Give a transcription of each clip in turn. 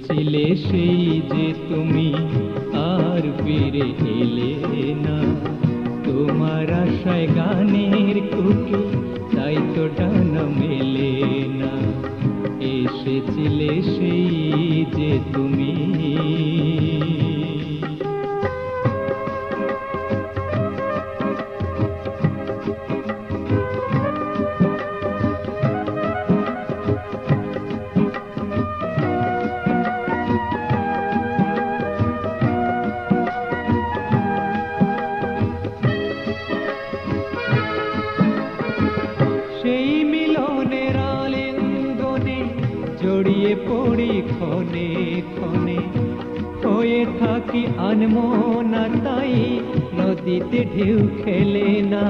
এসেছিলে সেই যে তুমি আর ফিরে এলে না। তোমার আশায় গানের কুকি তাই তো ডানা মেলে না। এসেছিলে সেই যে তুমি। সেই মিলনের আলিঙ্গনে জড়িয়ে পড়ি ক্ষণে ক্ষণে, হয়ে থাকি আনমনা তাই নদীতে ঢেউ খেলে না।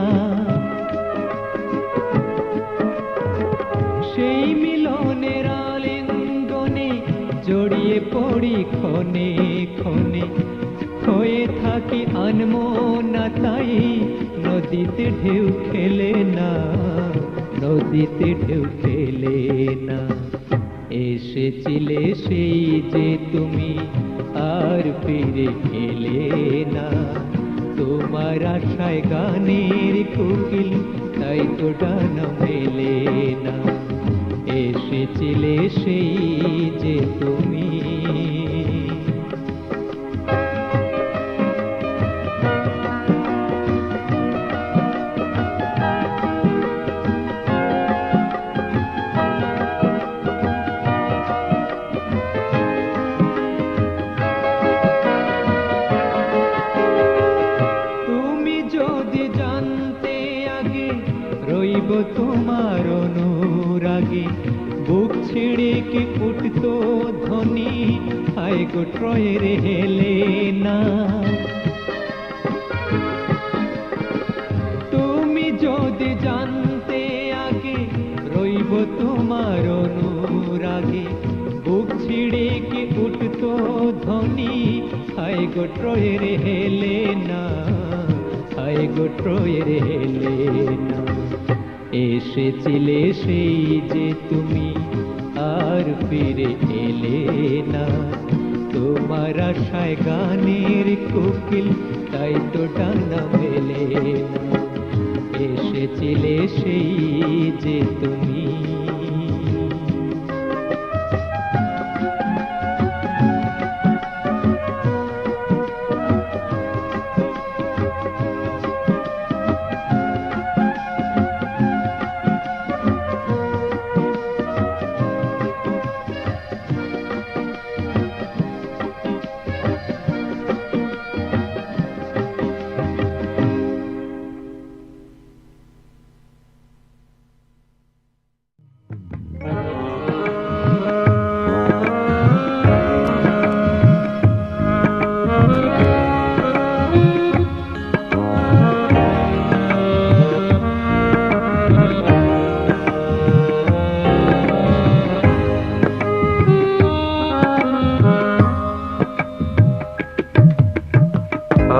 সেই মিলনের আলিঙ্গনে জড়িয়ে পড়ি ক্ষণে ক্ষণে, হয়ে থাকি আনমনা তাই নদীতে ঢেউ খেলে না, নদীতে ঢেউ খেলে না। এসেছিলে সেই যে তুমি আর ফিরে এলে না। তোমার আশায় গানের কোকিল তাই তো ডানা মেলে না। এসেছিলে সেই যে তুমি। রইব তোমার অনুরাগে, বুক ছিঁড়ে কি উঠতো ধ্বনি হায় গো ট্রয়ের হেলেনা। তুমি যদি জানতে আগে, রইব তোমার অনুরাগে, বুক ছিঁড়ে কি উঠতো ধ্বনি হায় গো ট্রয়ের হেলেনা, হায় গো ট্রয়ের হেলেনা। এসেছিলে সেই যে তুমি আর ফিরে এলে না। তোমার আশায় গানের কোকিল তাই তো ডানা মেলে না। এসেছিলে সেই যে তুমি।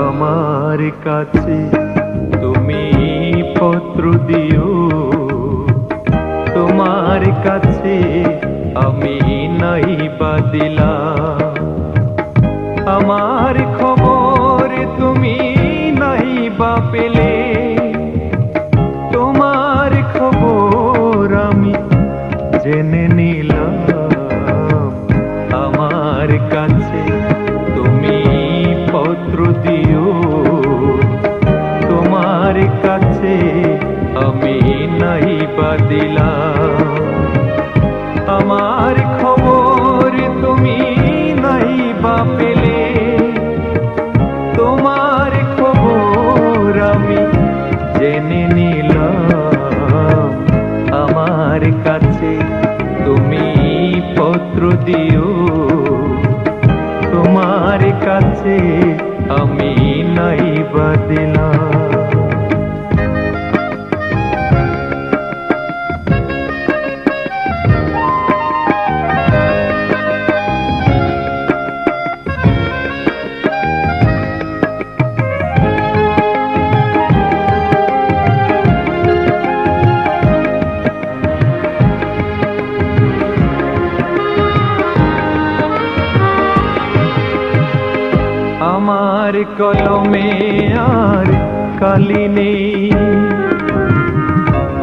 আমার কাছে তুমি পত্র দিও, তোমার কাছে আমি নাই বা দিলাম। আমার খবর তুমি নাই বা পেলে, তোমার খবর আমি জেনে নিলাম। আমার কাছে তুমি পত্র দিও, তোমার কাছে আমি নাই বা দিলাম। আমার খবর তুমি নাই বা পেলে, তোমার খবর আমি জেনে নিলাম। আমার কাছে তুমি পত্র দিও, তোমার কাছে আমি নাই বা দিলাম। আমার কলমে আর কালি নেই,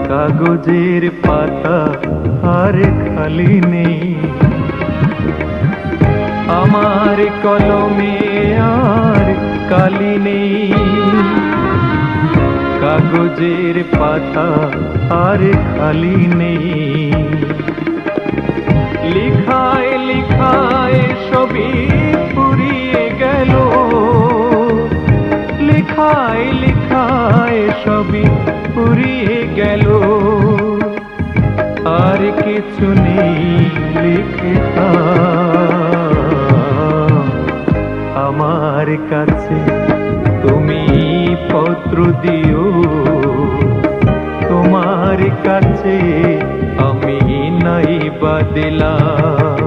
কাগজের পাতা আর খালি নেই। আমার কলমে আর কালি নেই, কাগজের পাতা আর খালি নেই। লিখায় লিখায় সবই ফুরিয়ে গেল, লিখায় লিখায় সবই ফুরিয়ে গেল। আর কিছু নেই লিখে আমার কাছে, তুমি পত্র দিও। তোমার কাছে আমি নাই বাদিলাম।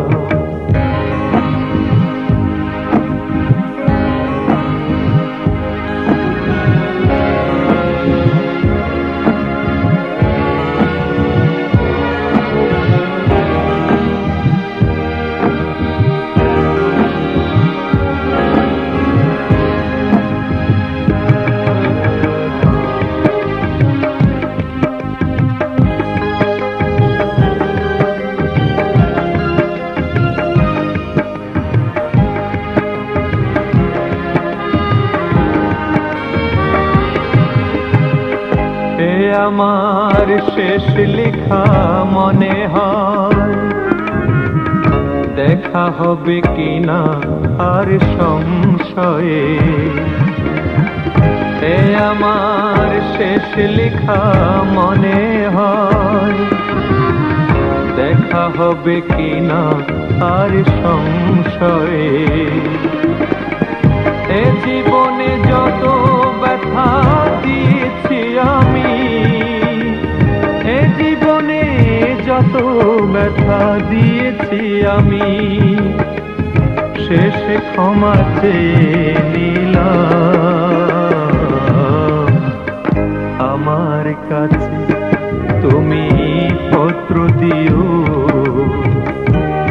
আমার শেষ লেখা মনে হয়, দেখা হবে কিনা আর সংশয়ে। এ আমার শেষ লেখা মনে হয়, দেখা হবে কিনা আর সংশয়ে। এ জীবনে যত ব্যথা দিয়েছি আমি, এ জীবনে যত ব্যথা দিয়েছি আমি, শেষে ক্ষমা চেয়ে নিলাম। আমার কাছে তুমি পত্র দিও,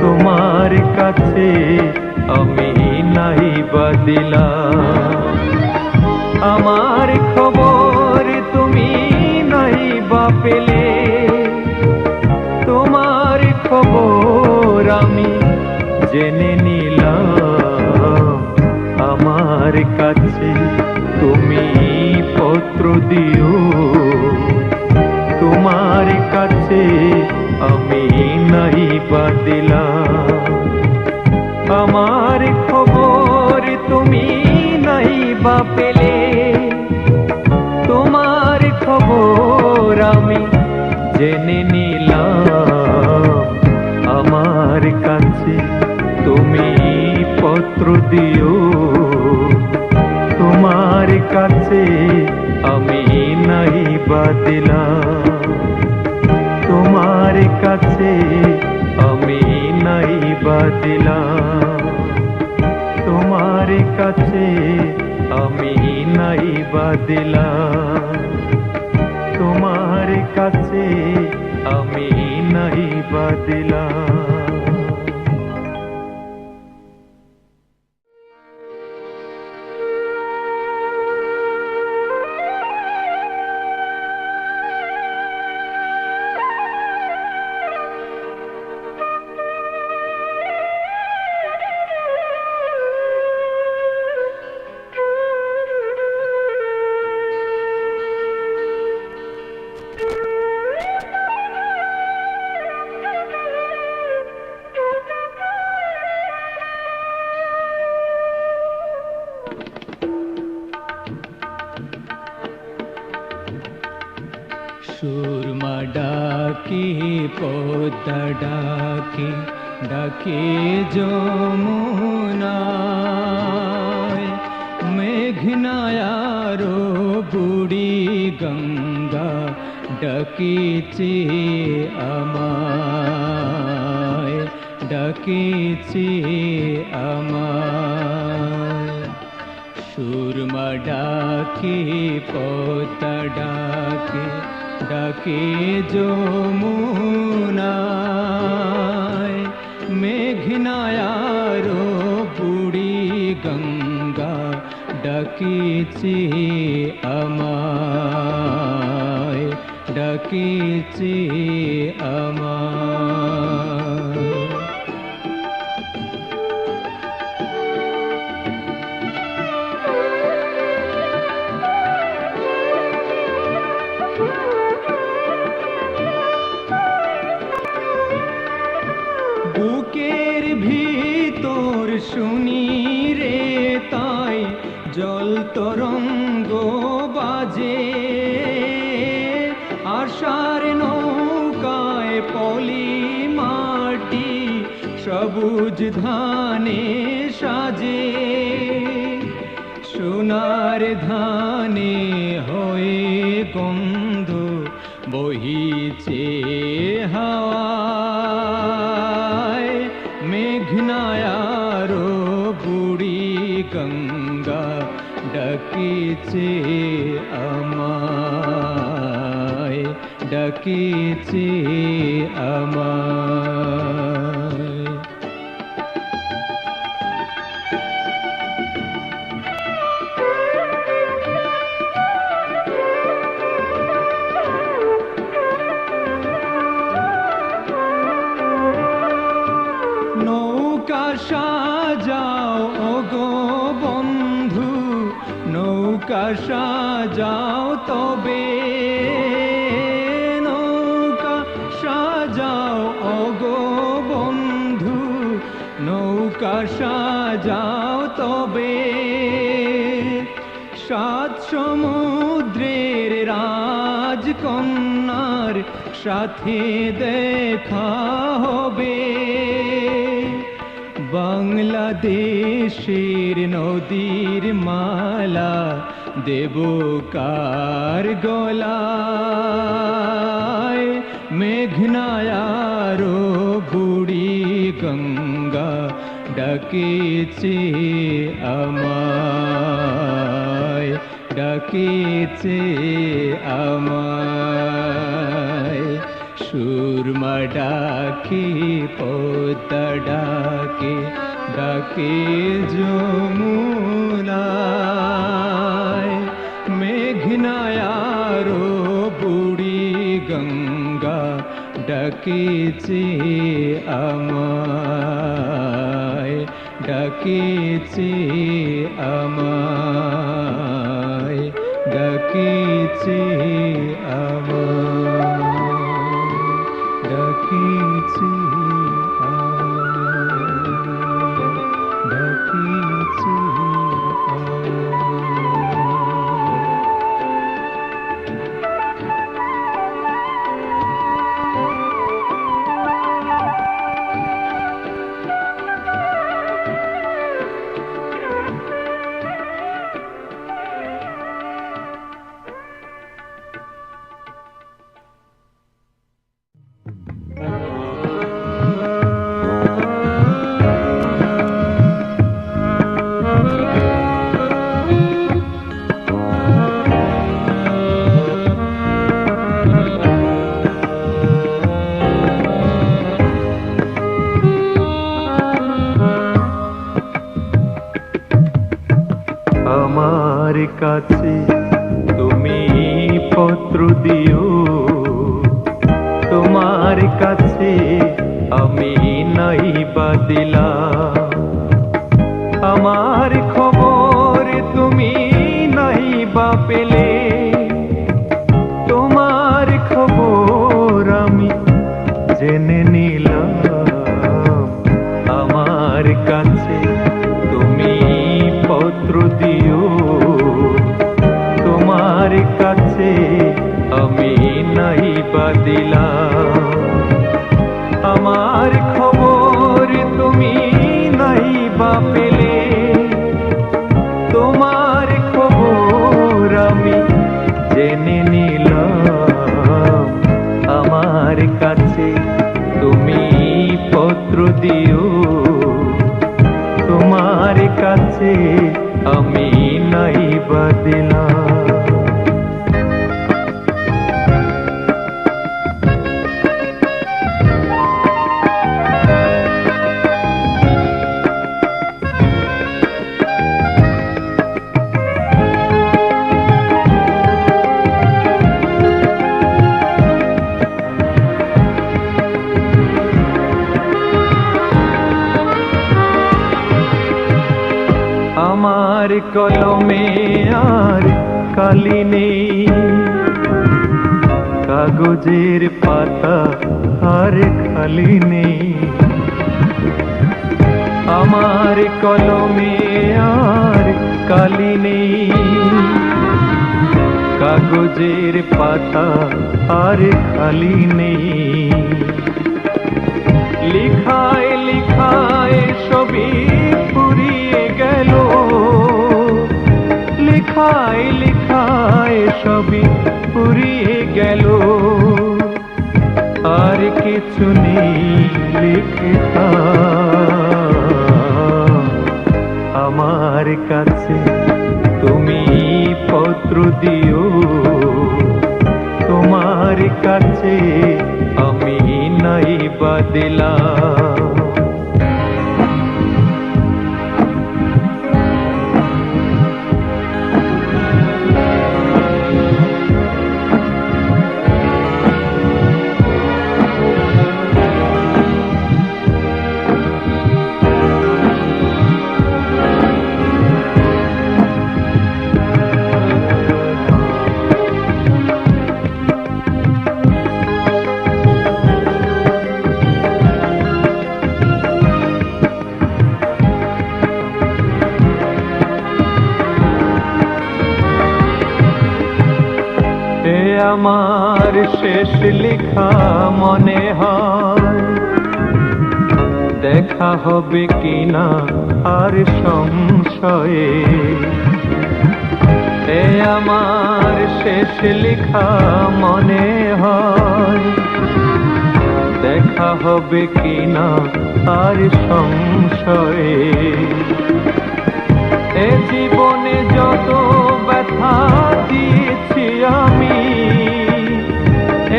তোমার কাছে আমি নাই বাদিলাম। আমার খবর তুমি নাই বা পেলে, তোমার খবর আমি জেনে নিলাম। আমার কাছে তুমি পত্র দিও, তোমার কাছে আমি নাই বাদিলাম। আমার খবর তুমি নাই বা পেলে, তোমার খবর আমি জেনে নিলাম। আমার কাছে তুমি পত্র দিও, তোমার কাছে আমি নাই বাদিলাম। তোমার কাছে আমি নাই বাদিলাম। তোমার কাছে আমি নাই বাদিলাম। তোমার কাছে আমি নাই বাদিলাম। সুরমা ডাকে পদ্মা ডাকে, ডাকে যমুনায়। মেঘনায় আরো বুড়ি গঙ্গা ডাকিছে আমায়, ডাকিছে আমায়। সুরমা ডাকে পদ্মা ডাকে, ডাকে যমুনায়। মেঘনায় আরো বুড়ি গঙ্গা ডাকিছে আমায়, ডাকিছে আমায়। বুকের ভিতর শুনি রে তাই জল তরঙ্গ বাজে, আশার নৌকায় পলি মাটি সবুজ ধানে সাজে, সোনার ধানে হয়ে গন্ধ বহিছে হাওয়ায়, মেঘনায়ারো বুড়ি গঙ্গা ডাকিছে আমায়, ডাকিছে আমায়। নৌকা সাজাও ওগো বন্ধু, নৌকা সাজাও তবে, নৌকা সাজাও ওগো বন্ধু, নৌকা সাজাও তবে, সাত সমুদ্রের রাজকন্যার সাথে দেখা হবে, বাংলাদেশের নদীর মালা দেব কার গলায়, মেঘনায়ারো বুড়ি গঙ্গা ডাকিছে আমায়, ডাকিছে আমায়। সুরমা ডাকে পদ্মা ডাকে, ডাকে যমুনায়, মেঘনায়ারো বুড়ি গঙ্গা ডাকিছে আমায়, ডাকিছে আমায়, ডাকিছে আমায়, ডাকিছে আমায়, ডাকিছে আমার কাছে তুমি পত্র দিও, তোমার কাছে আমি নাই বা দিলাম, আমার খবর তুমি নাই বা পেলে, তোমার খবর আমি জেনে নিলাম, আমার কাছে তুমি পত্র দিও, তোমার কাছে আমি নাই বা দিলাম, আমার খবর তুমি নাই বা পেলে, তোমার খবর আমি জেনে নিলাম, আমার কাছে তুমি পত্র দিও, তোমার কাছে আমি নাই বা দিলাম। আমার কলমে আর কালি নেই, কাগজের পাতা আর খালি নেই। আমার কলমে আর কালি নেই, কাগজের পাতা আর খালি নেই। লিখায় লিখায় সবই ফুরিয়ে গেল, লিখায় লিখায় সবই ফুরিয়ে গেল। আর কিছু নেই লিখে আমার কাছে, তুমি পত্র দিও। তোমার কাছে আমি নাই বা দিলাম। আমার শেষ লেখা মনে হয়, দেখা হবে কিনা আর সংশয়ে। এ আমার শেষ লেখা মনে হয়, দেখা হবে কিনা আর সংশয়ে। এ জীবনে যত ব্যথা দিয়েছি আমি,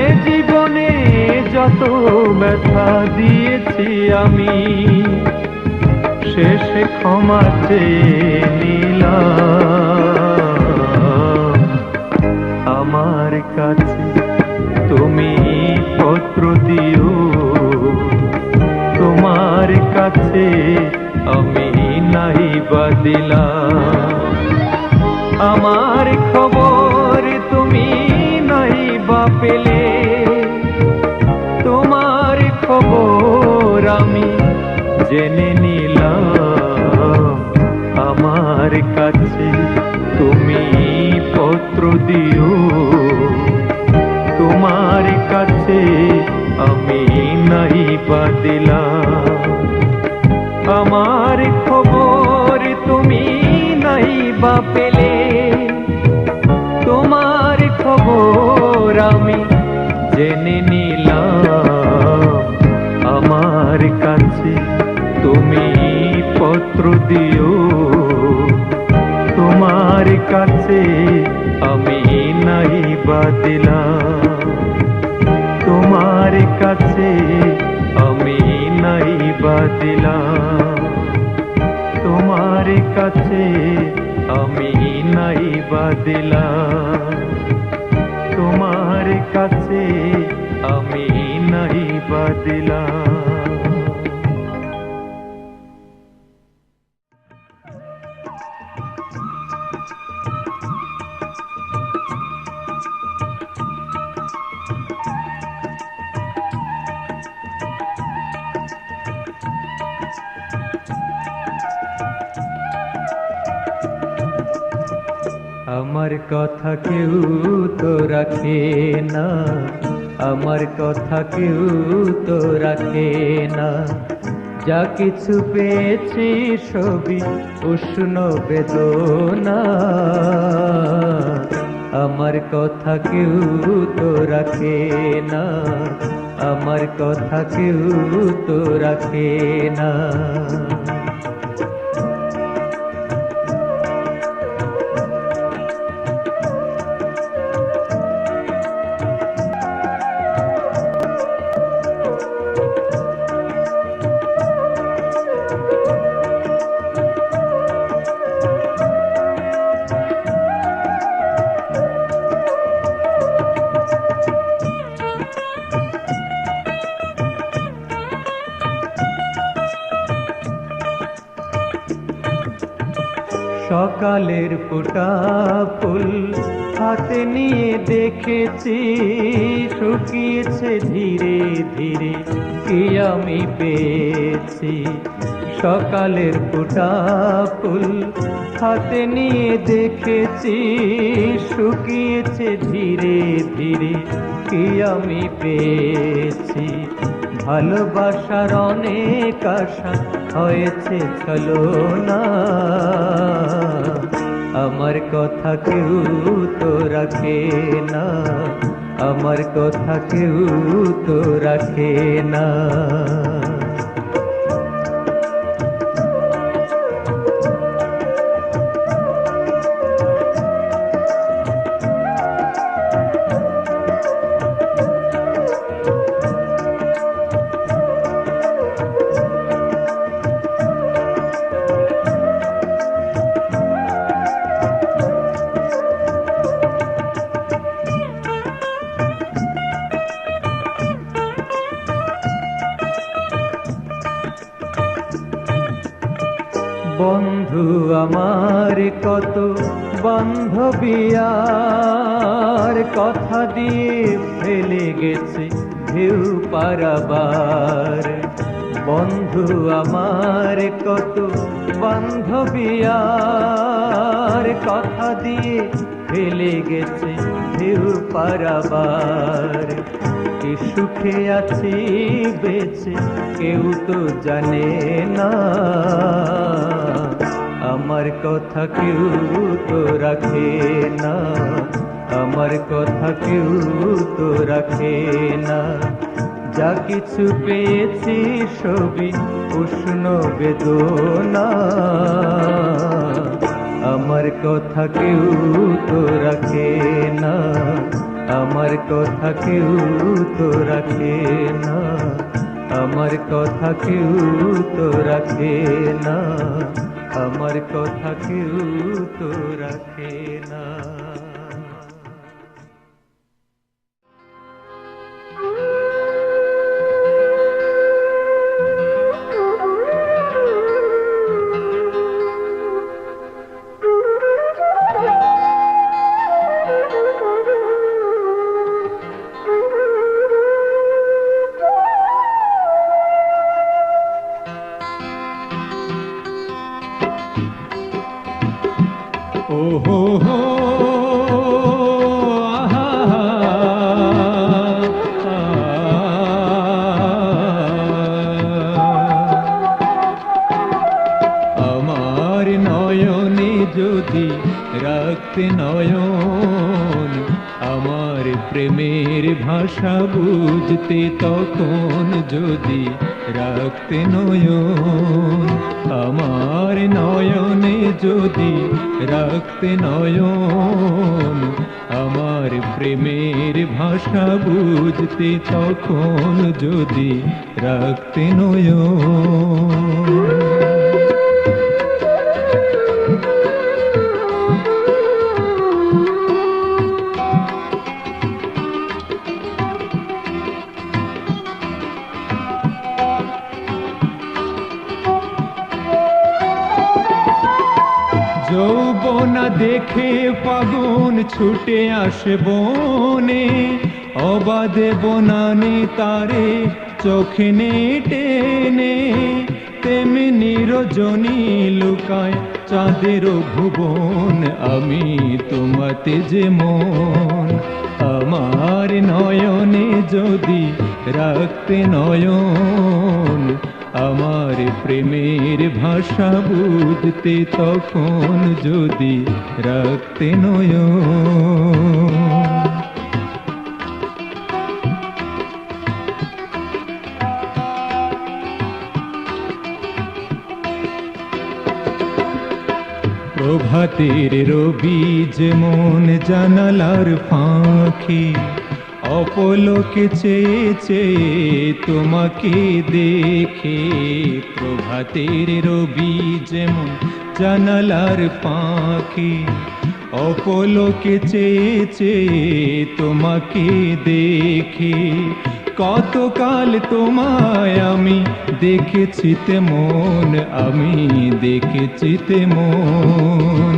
এ জীবনে যত ব্যথা দিয়েছি আমি, শেষে ক্ষমা চেয়ে নিলাম। আমার কাছে তুমি পত্র দিও, তোমার কাছে আমি নাই বা দিলাম। আমার খবর তুমি নাই বা পেলে, তোমার খবর আমি জেনে নিলাম। আমার কাছে তুমি পত্র দিও, তোমার কাছে আমি নাই বা দিলাম। আমার খবর তুমি নাই বা পেলে, তোমার খবর আমি জেনে নিলাম। আমার কাছে তুমি পত্র দিও, তোমার কাছে আমি নাই বা দিলাম। তোমার কাছে আমি নাই বা দিলাম। তোমার কাছে আমি নাই বা দিলাম। তোমার কাছে আমি নাই বা দিলাম। আমার কথা কেউ তো রাখে না, আমার কথা কেউ তো রাখে না। যা কিছু পেয়েছি সবই উষ্ণ বেদনা, আমার কথা কেউ তো রাখে না, আমার কথা কেউ তো রাখে না। সকালের ফোঁটা ফুল হাতে নিয়ে দেখেছি, শুকিয়েছে ধীরে ধীরে কি আমি পেয়েছি। সকালের ফোঁটা ফুল হাতে নিয়ে দেখেছি, শুকিয়েছে ধীরে ধীরে কি আমি পেয়েছি। ভালোবাসার অনেক আশা হয়েছে ছলনা, আমার কথা কেউ তো রাখে না, আমার কথা কেউ তো রাখে না। বন্ধু আমার কত বান্ধবী আর কথা দিয়ে ফেলে গেছে ঢেউ পারাবার। বন্ধু আমার কত বান্ধবী আর কথা দিয়ে ফেলে গেছে ঢেউ পারাবার। কি সুখে আছি বেঁচে কেউ তো জানে না, আমার কথা কেউ তো রাখে না, আমার কথা কেউ তো রাখে না। যা কিছু পেয়েছি সবই উষ্ণ বেদনা, আমার কথা কেউ তো রাখে না, আমার কথা কেউ তো রাখে না, আমার কথা কেউ তো রাখে না, আমার কথা কেউ তো রাখে না। ওহো হো আহা আমার নয়নে যদি রাখতে নয়ন, আমার প্রেমের ভাষা বুঝতে তখন যদি রাখতে নয়ন, আমার নয়নে যদি রাখতে নয়ন, আমার প্রেমের ভাষা বুঝতে তখন যদি রাখতে নয়ন। যৌবনা দেখে ফাগুন ছুটে আসে বনে, অবাধে বনানে তারে চোখে নে টেনে, তেমনি রজনী লুকায় চাঁদের ভুবন, আমি তোমাতে যে মন, আমার নয়নে যদি রাখতে নয়ন, আমার প্রেমের ভাষা বুঝতে তখন যদি রাখতে নয়ন। প্রভাতের রবি যেমন জানালার ফাঁকি, অপলকে চেয়ে চেয়ে তোমাকে দেখে। প্রভাতের রবি যেমন জানালার পাখি, অপলকে চেয়ে চেয়ে তোমাকে দেখে। কতকাল তোমায় আমি দেখেছি তেমন, আমি দেখেছি তেমন।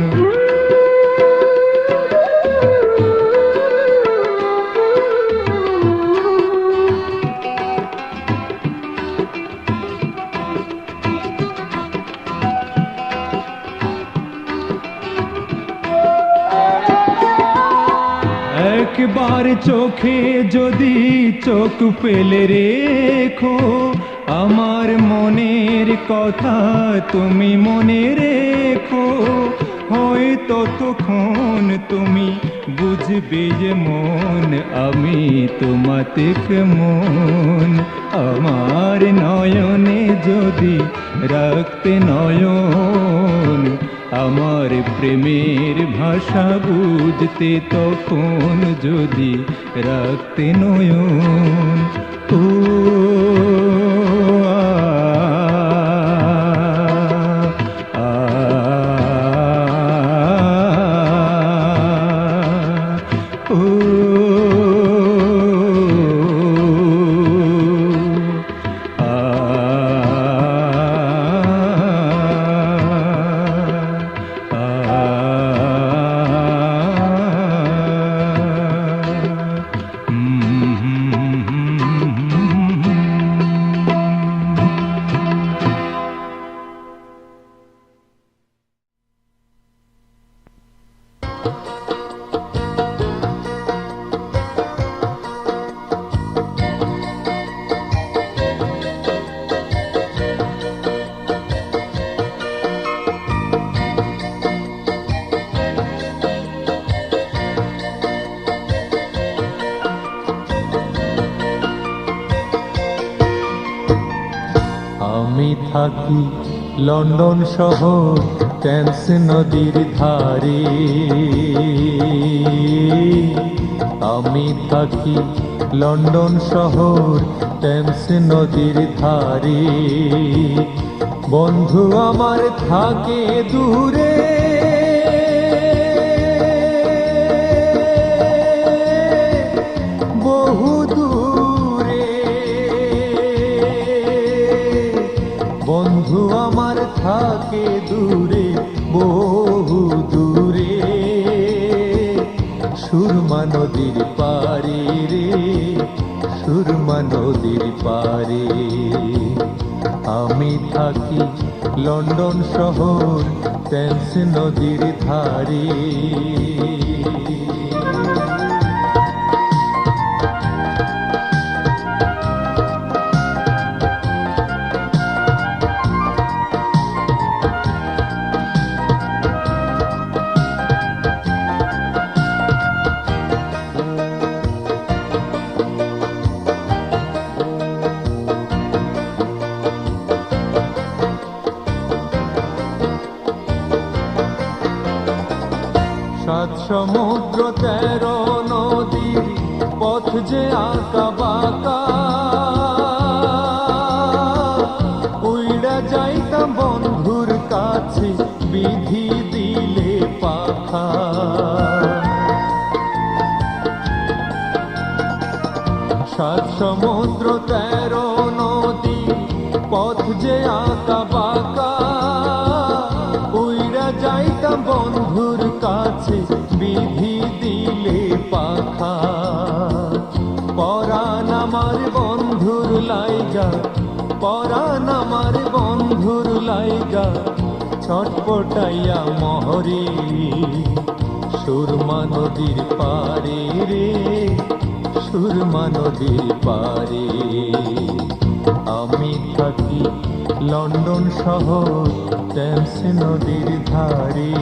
একবার চোখে যদি চোখ ফেলে রেখো, আমার মনের কথা তুমি মনে রেখো, হয়তো তখন তুমি বুঝবে যে মন আমি তোমাতে কেমন। আমার নয়নে যদি রাখতে নয়ন, আমার প্রেমের ভাষা বুঝতে তখন যদি রাখতে নয়ন। ও আ, আ, ও আমি থাকি লন্ডন শহর টেমস নদীর ধারে, আমি থাকি লন্ডন শহর টেমস নদীর ধারে। বন্ধু আমার থাকে দূরে, বহু দূরে। বন্ধু আমার থাকে দূরে, বহু দূরে। সুরমা নদীর পারে রে, সুরমা নদীর পারে। আমি থাকি লন্ডন শহর টেমস নদীর ধারে। সাত সমুদ্র 13 নদীর পথ যে আঁকা বাঁকা, উইড়া যাইতাম বন্ধুর কাছে বিধি দিলে পাখা। সাত সমুদ্র 13 নদী পথ যে আঁকা বাঁকা, উইড়া যাইতাম বন্ধুর কাছে বিধি দিলে পাখা। পরাণ আমার বন্ধুর লাইগা, পরাণ আমার বন্ধুর লাইগা ছটপটাইয়া মহরে। সুরমা নদীর পারে রে, সুরমা নদীর পারে। আমি থাকি লন্ডন শহর টেমস নদীর ধারে।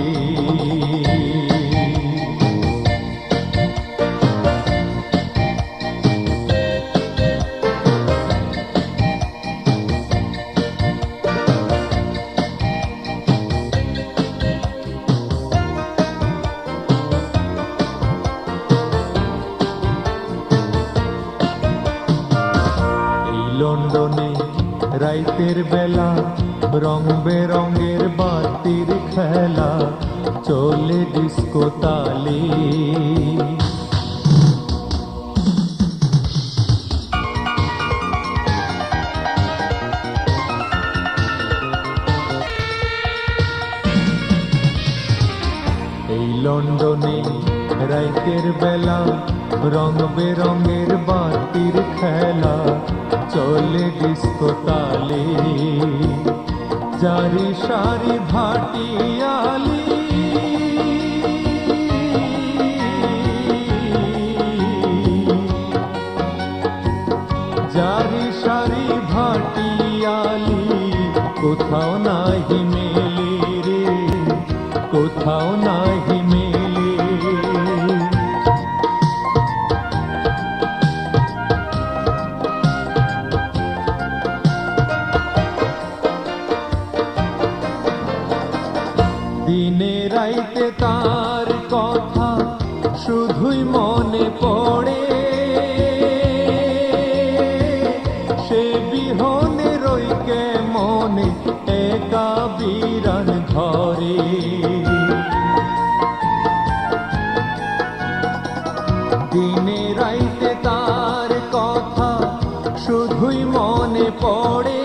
লন্ডনে রাইতের বেলা রং বেরঙের বাতির খেলা চলে ডিস্কো তালে। লন্ডনে রাইতের বেলা রং বেরঙের বাতির খেলা চলে ডিস্কো তালে জারি সারি ভাটিয়ালি জারি সারি ভাটিয়ালি কোথাও নাহি মেলে রে কোথাও নাহি মেলে দিনে রাইতে তার কথা শুধুই মনে পড়ে সে বিহনে রই কে মনে একা বিরান ঘরে দিনে রাইতে তার কথা শুধুই মনে পড়ে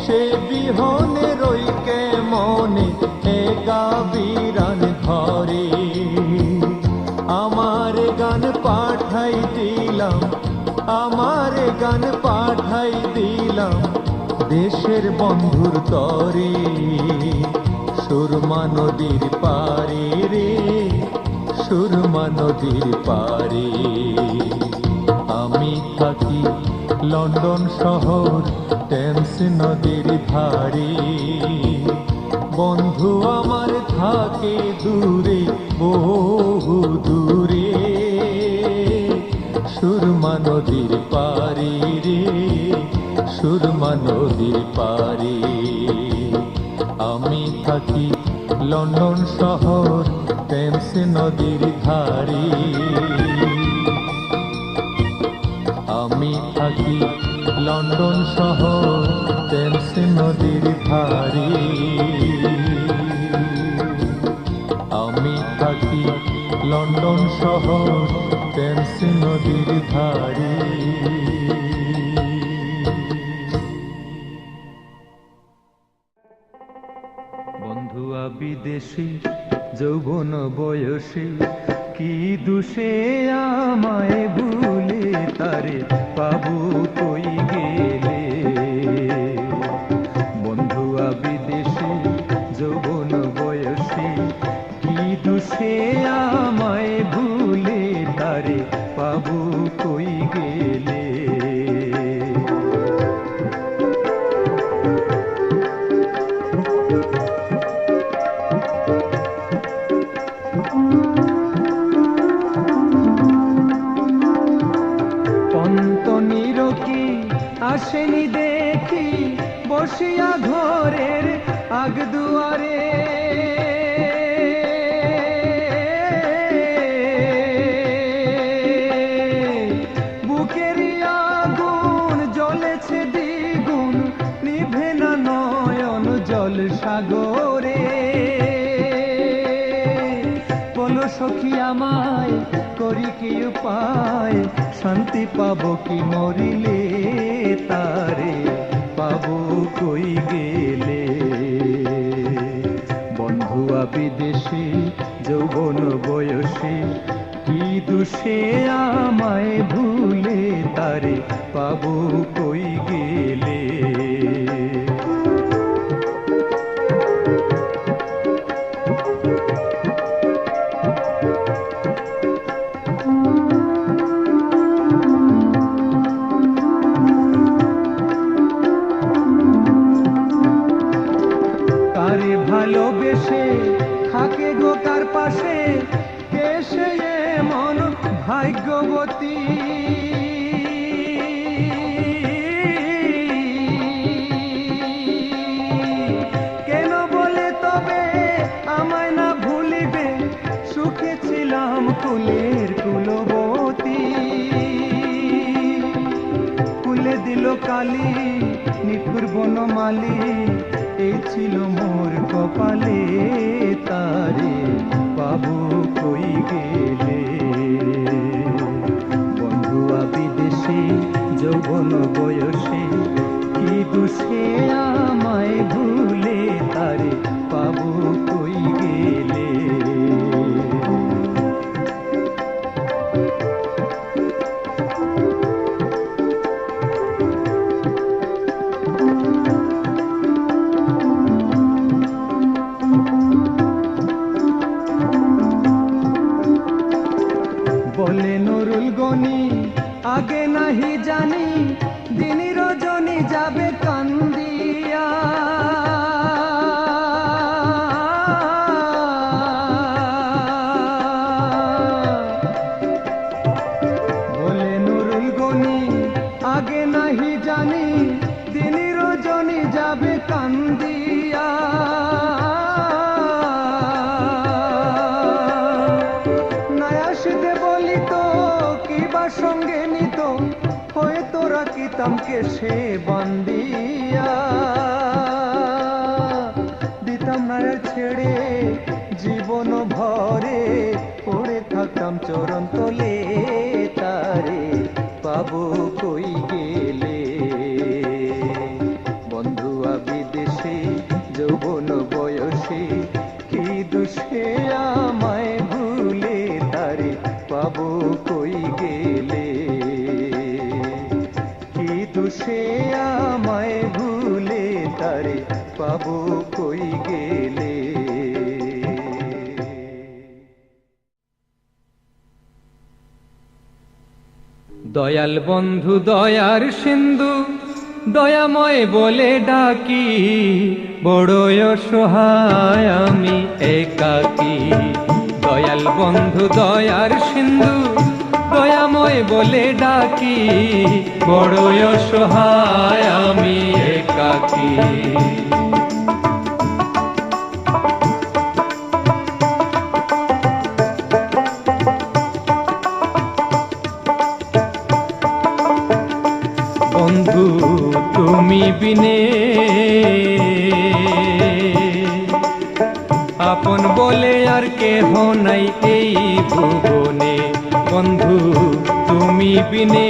সে বিহনে রই কে মনে একা বিরান ঘরে আমার গান পাঠাই দিলাম আমার গান পাঠাই দিলাম দেশের বন্ধুর তরে সুরমা নদীর পারে রে সুরমা নদীর পারে আমি থাকি লন্ডন শহর টেমস নদীর ধারে বন্ধু আমার থাকে দূরে বহু দূরে সুরমা নদীর পারে রে সুরমা নদীর পারে আমি থাকি লন্ডন শহর টেমস নদীর ধারে আমি থাকি লন্ডন শহর টেমস নদীর ধারে আমি থাকি লন্ডন শহর টেমস নদীর ধারে বন্ধুয়া বিদেশি যৌবন বয়সী কি দুষে আমায় ভুলে তারে পাবো কই গেলে বন্ধুয়া বিদেশি যৌবন বয়সী কি দুষে আমায় ভুলে তারে পাবো কই গেলে আসেনি দেখি বসিয়া ঘরের আগ দুয়ারে বুকেরই আগুন জ্বলেছে দ্বিগুণ নিভে না নয়ন জল সাগরে বলো সখী আমায় করি কি উপায় শান্তি পাবো কি মরিলে তারে পাবো কই গেলে বন্ধুয়া বিদেশি যৌবন বয়সী কি দুষে আমায় ভুলে তারে পাবো কই গেলে ভালোবেসে থাকে গো কার পাশে কে সে এমন ভাগ্যবতী কেন বলে তবে আমায় না ভুলিবে সুখে ছিলাম কুলের কুলবতী কুলে দিল কালি নিঠুর বনমালী এই ছিল মোর কপালে তারে পাবো কই গেলে বন্ধুয়া বিদেশি যৌবন বয়সে কি দুষে আমায় ভুলে তারে পাবো কই গেলে রাখতামকে সে বান্দিয়া, দিতাম না রে ছেড়ে জীবন ভরে, পড়ে থাকতাম চরণ তলে তারে পাবো কই গেলে। বন্ধুয়া বিদেশে যৌবন বয়সে কি দুষে আমায় ভুলে তারে পাবো কই গেলে। কি দুষে আমায় ভুলে তারে পাবো কই গেলে। দয়াল বন্ধু দয়ার সিন্ধু দয়াময় বলে ডাকি, বড়ই অসহায় আমি একাকী। দয়াল বন্ধু দয়ার সিন্ধু দয়াময় বলে ডাকি, বড়ই অসহায় আমি একাকী। বন্ধু তুমি বিনে আপন বলে আর কেহ নাই এই ভুবনে। বন্ধু তুমি বিনে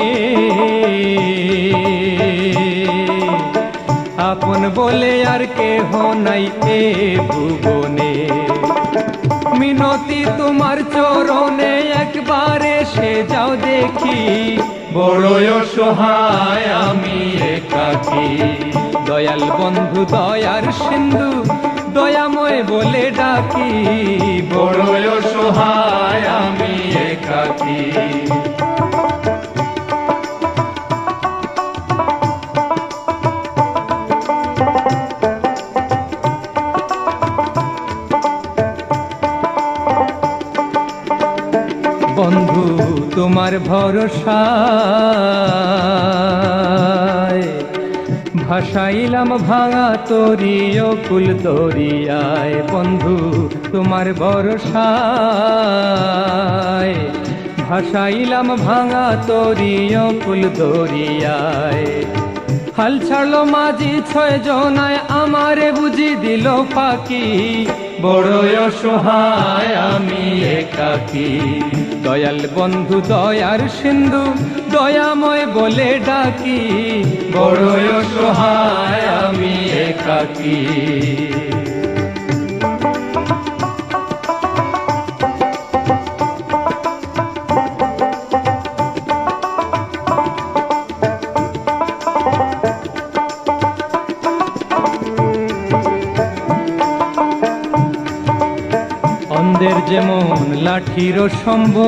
আপন বলে আর কেহ নাই এই ভুবনে। মিনতি তোমার চরণে একবার এসে যাও দেখি, বড়ই অসহায় আমি একাকী। দয়াল বন্ধু দয়ার সিন্ধু দয়াময় বলে ডাকি, বড়ই অসহায় আমি একাকী। বন্ধু তোমার ভরসায় ভাসাইলাম ভাঙা তরি অকুল দরিয়ায়। বন্ধু তোমার ভরসায় ভাসাইলাম ভাঙা তরি অকুল দরিয়ায়। হাল ছাড়লো মাঝি 6 জনায় আমারে বুঝি দিল ফাঁকি, বড়ই অসহায় আমি একাকী। দয়াল বন্ধু দয়ার সিন্ধু দয়াময় বলে ডাকি, বড়ই অসহায় আমি একাকী। অন্ধের যেমন লাঠির সম্বল,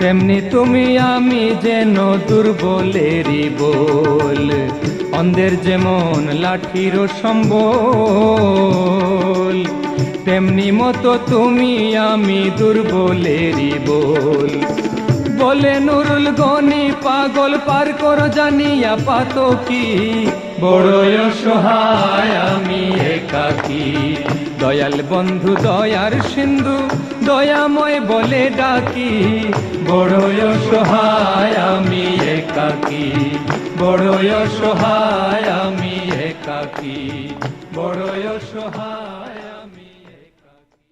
তেমনি তুমি আমি যেন দুর্বলেরই বল। অন্ধের যেমন লাঠির সম্বল, তেমনি মতো তুমি আমি দুর্বলেরই বল। বলে নুরুল গনি পাগল পার করো জানিয়া পাতো কি, বড়ই অসহায় আমি একাকী। দয়াল বন্ধু দয়ার সিন্ধু দয়াময় বলে ডাকি, বড়ই অসহায় আমি একাকী। বড়ই অসহায় আমি একাকী, বড়ই অসহায় আমি একাকী।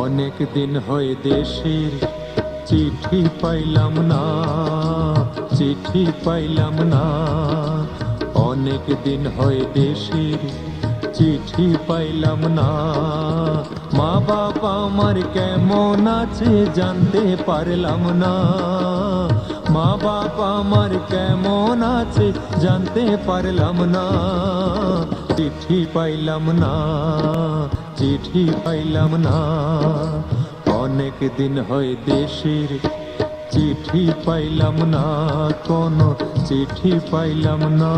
অনেক দিন হয়ে দেশের চিঠি পাইলাম না, চিঠি পাইলাম না। অনেক দিন হয়ে দেশের চিঠি পাইলাম না। মা বাবা আমার কেমন আছে জানতে পারলাম না। মা বাবা আমার কেমন আছে জানতে পারলাম না। চিঠি পাইলাম না, চিঠি পাইলাম না। অনেক দিন হয় দেশের চিঠি পাইলাম না, কোনো চিঠি পাইলাম না।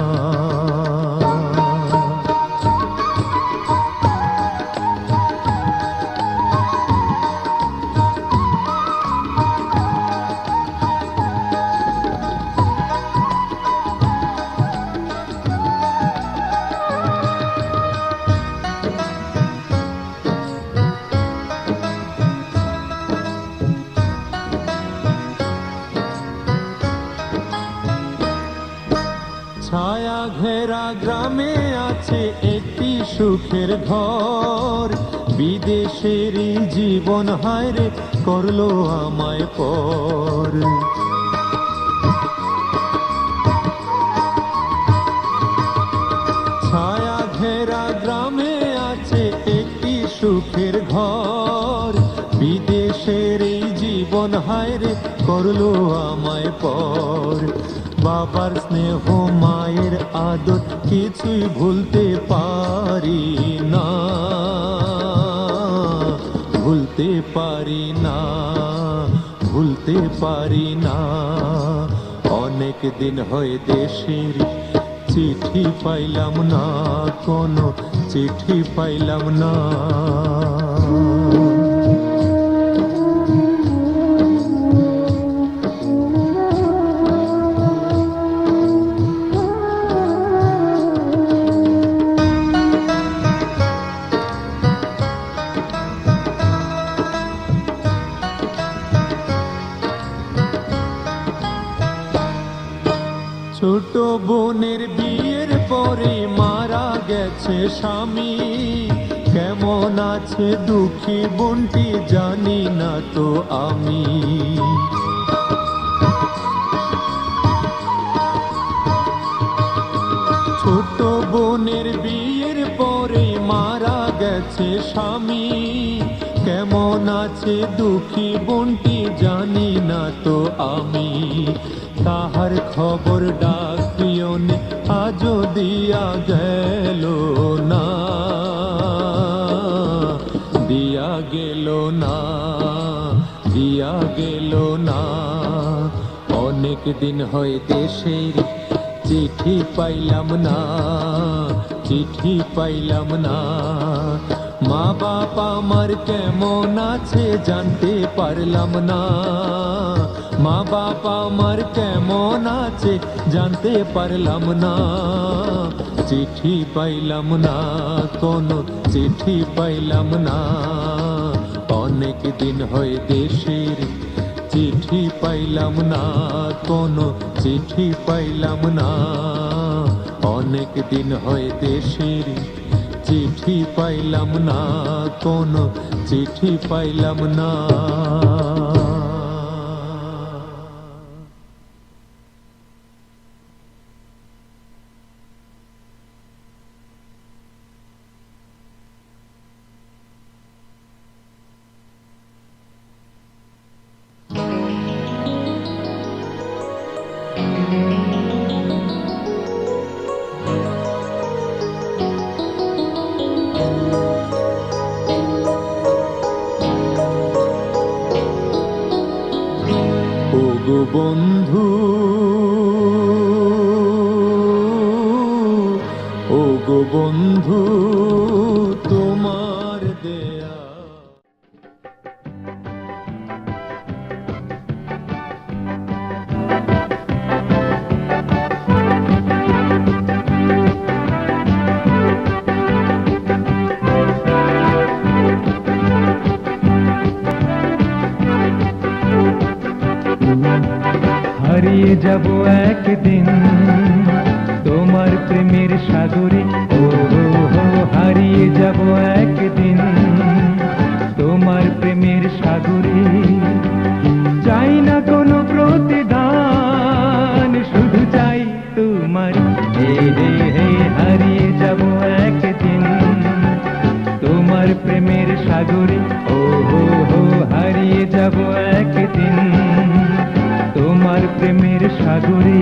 ছায়া ঘেরা গ্রামে আছে একটি সুখের ঘর, বিদেশেরই জীবন হায়রে করলো আমায় পর। ছায়া ঘেরা গ্রামে আছে একটি সুখের ঘর, বিদেশের এই জীবন হায়রে করলো আমায় পর। বাবার স্নেহ মায়ের আদর কিছুই ভুলতে পারি না, ভুলতে পারি না, ভুলতে পারি না। অনেক দিন হয়ে দেশের চিঠি পাইলাম না, কোনো চিঠি পাইলাম না। ছোট বোনের বিয়ের পরে মারা গেছে স্বামী, কেমন আছে দুঃখী বোনটি জানি না তো আমি। ছোট বোনের বিয়ের পরে মারা গেছে স্বামী, কেমন আছে দুঃখী বোনটি জানি না তো আমি। তাহার খবর ডাক পিয়নে আজও দিয়া গেল না, দিয়া গেল না, দিয়া গেল না। অনেক দিন হয় দেশের চিঠি পাইলাম না, চিঠি পাইলাম না। মা বাবা আমার কেমন আছে জানতে পারলাম না, মা বাবা আমার কেমন আছে জানতে পারলাম না। চিঠি পাইলাম না, কোনো চিঠি পাইলাম না। অনেক দিন হয়ে দেশের চিঠি পাইলাম না, কোনো চিঠি পাইলাম না। অনেক দিন হয়ে দেশের চিঠি পাইলাম না, কোনো চিঠি পাইলাম না। ওগো বন্ধু, ওগো বন্ধু তোমার দেয়া। হারিয়ে যাব একদিন তোমার প্রেমের সাগরে, ও হারিয়ে যাব একদিন তোমার প্রেমের সাগরে। চাই না কোনো প্রতিদান, শুধু চাই তোমার। হে হে হে হারিয়ে যাব একদিন তোমার প্রেমের সাগরে, ও হারিয়ে যাব একদিন তোমার প্রেমের সাগরে।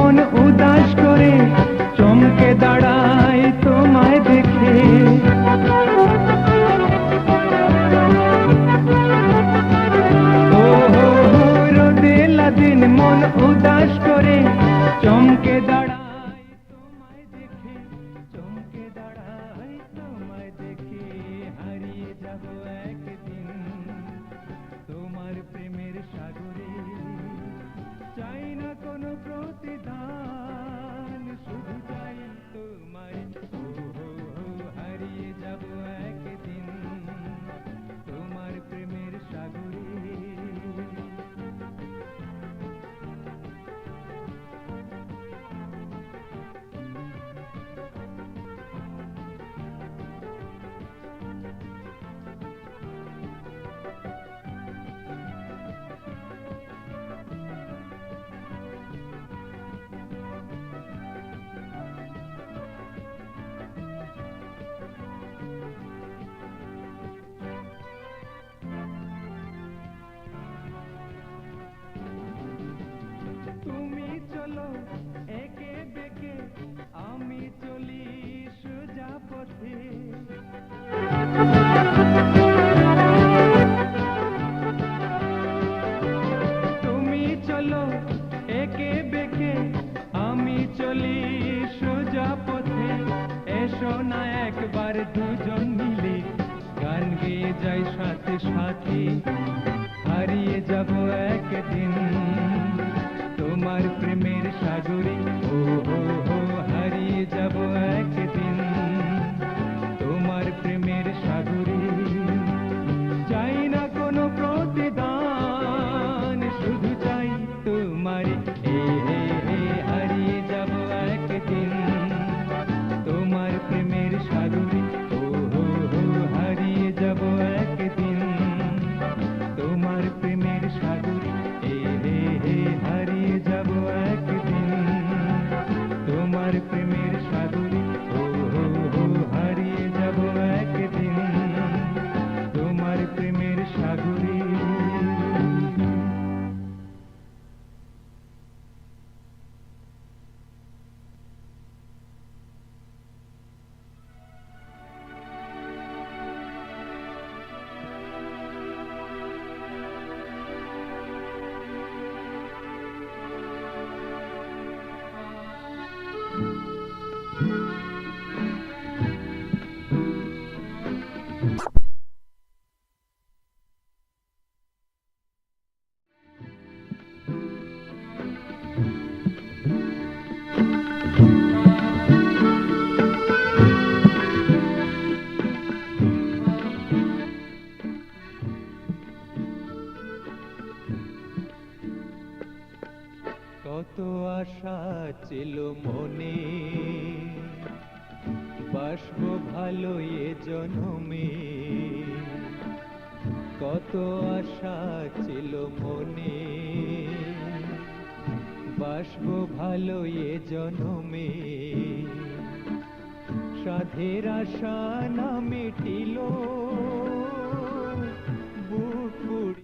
মন উদাস করে চমকে দাঁড়ায় তোমায় দেখে। ও হো হো, রোদেলা দিন মন উদাস করে চমকে দাঁড়ায় তোমায় দেখে, চমকে দাঁড়ায় তোমায় দেখে। হারিয়ে যাব একদিন তোমার প্রেমের সাগরে, চাই না কোনো প্রতিদান, শুধু চাই তোমায়। ও হো হো, হারিয়ে যাব একদিন তোমার প্রেমের সাগরে। তুমি চলো একে বেঁকে, আমি চলি সোজা পথে। তুমি চলো একে বেঁকে, আমি চলি সোজা পথে। এসো না একবার দুজন মিলে গান গেয়ে যাই সাথে সাথে। হারিয়ে যাব একদিন তোমার প্রেমের সাগরে। ও হো হো, হারিয়ে যাব একদিন তোমার প্রেমের সাগরে। চাই না কোনো প্রতিদান, শুধু চাই তোমার। হে হে হে, হারিয়ে যাব একদিন তোমার প্রেমের সাগরে। ও হো হো, হারিয়ে যাব একদিন তোমার প্রেমের সাগরে। হে হে হে, হারিয়ে যাব একদিন তোমার প্রেমের সাগরে। ও হো হো, হারিয়ে যাব একদিন তোমার প্রেমের সাগরে। কত আশা ছিল মনে, বাসবো ভালো এ জনমে। কত আশা ছিল মনে, বাসবো ভালো এ জনমে। সাধের আশা না মিটিল, বুক পুড়ি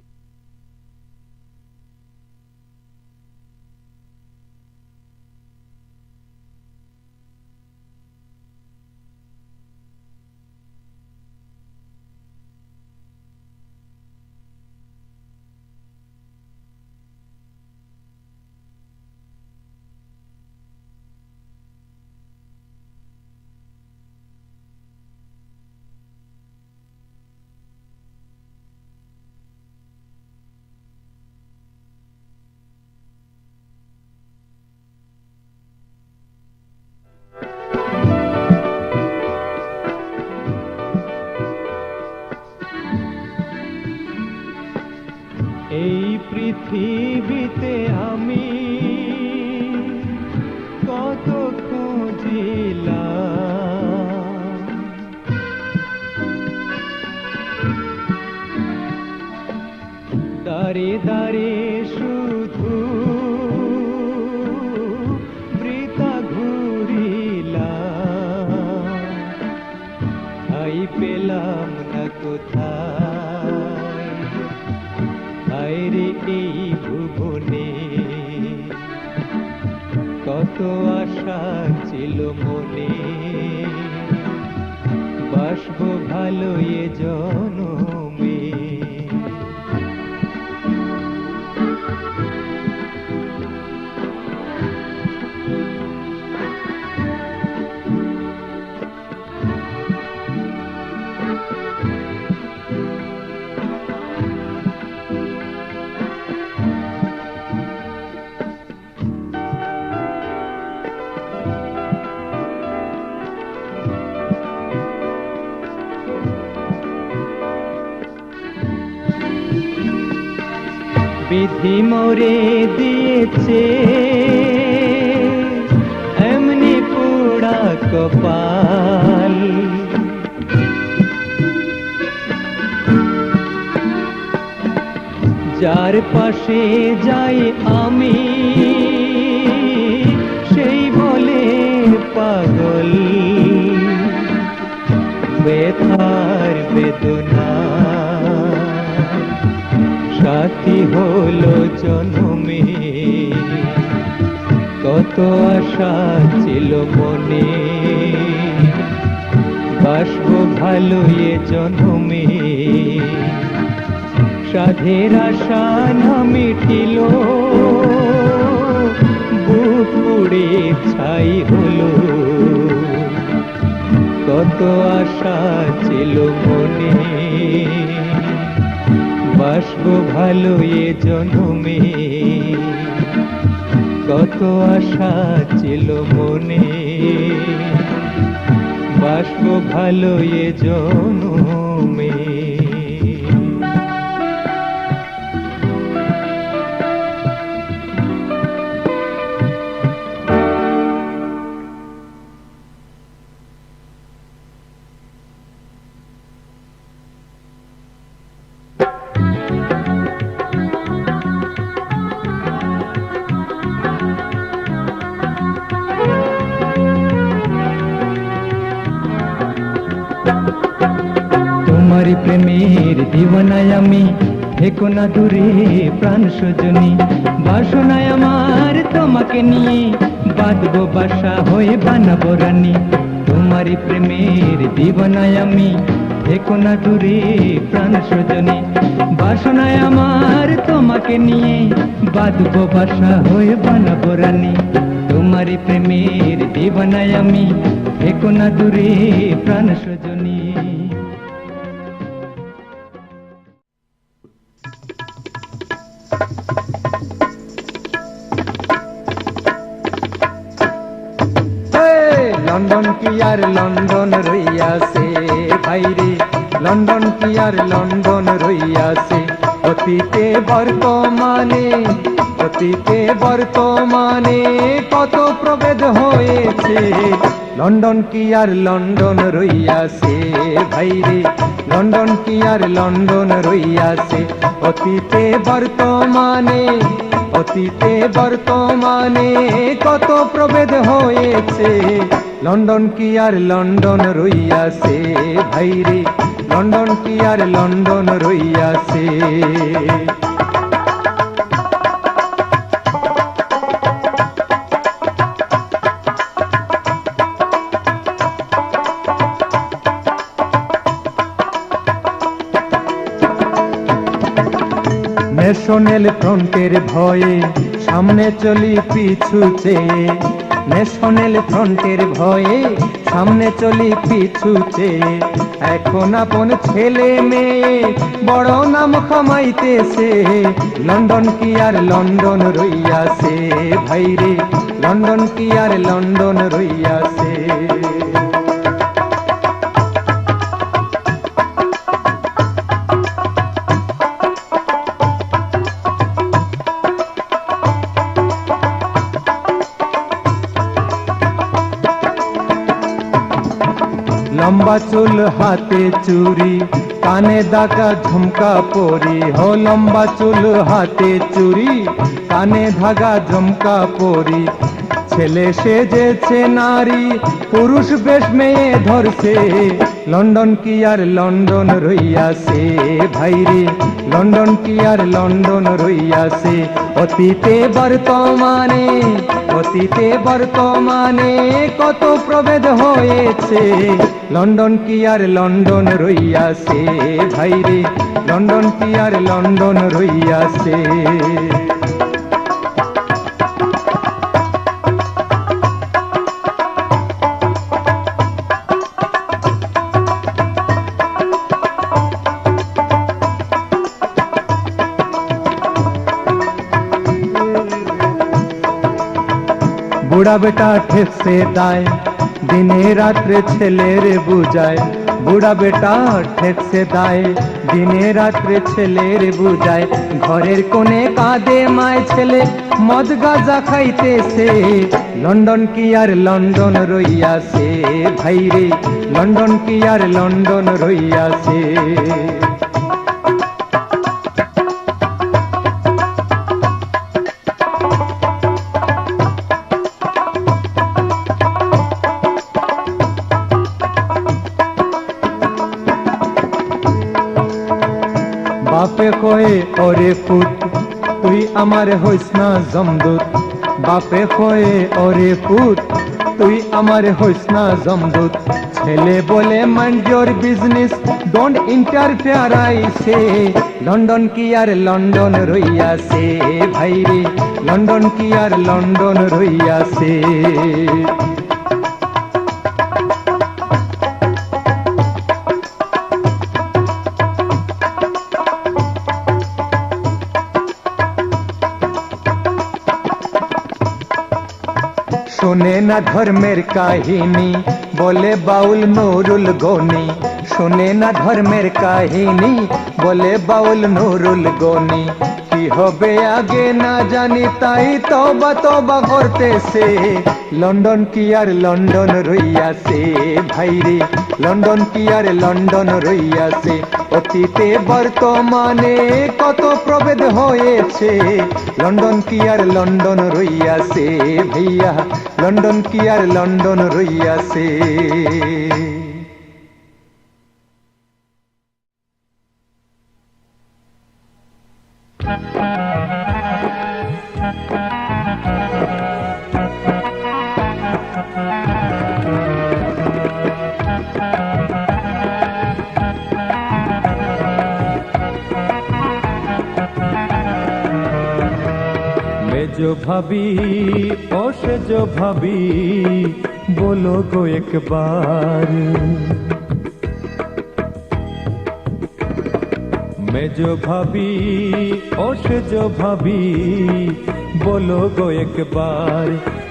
এই পৃথিবীতে আমি কত খুঁজিলাম, দাঁড়ে দাঁড়ে শুধু বৃথা ঘুরিলাম। ঠাই পেলাম না কোথায়, হায় রে এই ভুবনে। কত আশা ছিল মনে, বাসবো ভালো এ জনমে। বিধি মোরে দিয়েছে এমনি পোড়া কপাল, যার পাশে যাই আমি সেই বলে পাগল। ব্যথার বেদনা সাথী হলো জনমে, কত আশা ছিল মনে, বাসবো ভালো এ জনমে। সাধের আশা না মিটিল, বুক পুড়ে ছাই হলো, কত আশা ছিল মনে, বাসবো ভালো এ জনমে। কত আশা ছিল মনে, বাসবো ভালো এ জনমে। তোমারি প্রেমের দিওয়ানায় আমি, থেকো না দূরে প্রাণ সজনী। বাসনায় আমার তোমাকে নিয়ে, বাঁধবো বাসা হয়ে বানাবো রানী। তোমারি প্রেমের দিওয়ানায় আমি, থেকো না দূরে প্রাণ সজনী। বাসনায় আমার তোমাকে নিয়ে, বাঁধবো বাসা হয়ে বানাবো রানী। তোমারি প্রেমের দিওয়ানায় আমি, থেকো না দূরে প্রাণ সজনী। লন্ডন কি আর লন্ডন রইয়াছে ভাইরে, লন্ডন কি আর লন্ডন রইয়াছে। অতীতে বর্তমানে, অতীতে বর্তমানে কত প্রভেদ হয়েছে। লন্ডন কি আর লন্ডন রইয়াছে ভাইরে, লন্ডন কি আর লন্ডন রইয়াছে। অতীতে বর্তমানে, অতীতে বর্তমানে কত প্রভেদ হয়েছে। লন্ডন কি আর লন্ডন রইয়াছে ভাইরে, লন্ডন কি আর লন্ডন রইয়াছে। ন্যাশনাল ফ্রন্টের ভয়ে সামনে চলি পিছু চেয়ে, ন্যাশনাল ফ্রন্টের ভয়ে সামনে চলি পিছু চেয়ে। এখন আপন ছেলে মেয়ে বড় নাম কামাইতেছে। লন্ডন কি আর লন্ডন রইয়াছে ভাইরে, লন্ডন কি আর লন্ডন রইয়াছে। লম্বা চুল হাতে চুরি, কানে দাগা ঝুমকা পরি। হো লম্বা চুল হাতে চুরি, কানে ধাগা ঝুমকা পরি। ছেলে সেজেছে নারী, পুরুষ বেশ মেয়ে ধরছে। লন্ডন কি আর লন্ডন রইয়াছে ভাইরে, লন্ডন কি আর লন্ডন রইয়াছে। অতীতে বর্তমানে, অতীতে বর্তমানে কত প্রভেদ হয়েছে। লন্ডন কি আর লন্ডন রইয়াছে ভাইরে, লন্ডন কি আর লন্ডন রইয়াছে। বুড়া বেটা ঠেকছে দায়, দিনে রাত্রে ছেলের বুঝায়। বুড়া বেটা ঠেকছে দায়, দিনে রাত্রে ছেলের বুঝায়। ঘরের কোণে কাঁদে মায় ছেলে, মদ গাঁজা খাইতেছে। লন্ডন কি আর লন্ডন রইয়াছে ভাইরে, লন্ডন কি আর লন্ডন রইয়াছে। বাপে কয়ে ওরে ফুট, তুই আমার হইস না জমদূত। বাপে কয়ে ওরে ফুট, তুই আমার হইস না জমদূত। ছেলে বলে mind your business, don't interfere I say. London কি আর লন্ডন রইয়াছে ভাইরে, লন্ডন কি আর লন্ডন রইয়াছে। শোনে না ধর্মের কাহিনী, বলে বাউল নুরুল গনি। শোনে না ধর্মের কাহিনী, বলে বাউল নুরুল গনি। কি হবে আগে না জানি, তাই তওবা তওবা করতেছে। লন্ডন কি আর লন্ডন রইয়াছে ভাইরে, লন্ডন কি আর লন্ডন রইয়াছে। অতীতে বর্তমানে কত প্রভেদ হয়েছে। লন্ডন কি আর লন্ডন রইয়াছে ভাইয়া, লন্ডন কি আর লন্ডন রইয়াছে। जो भाभी ओ से जो भाभी बोलो गो एक बार। मैं जो भाभी ओ से जो भाभी बोलो गो एक बार।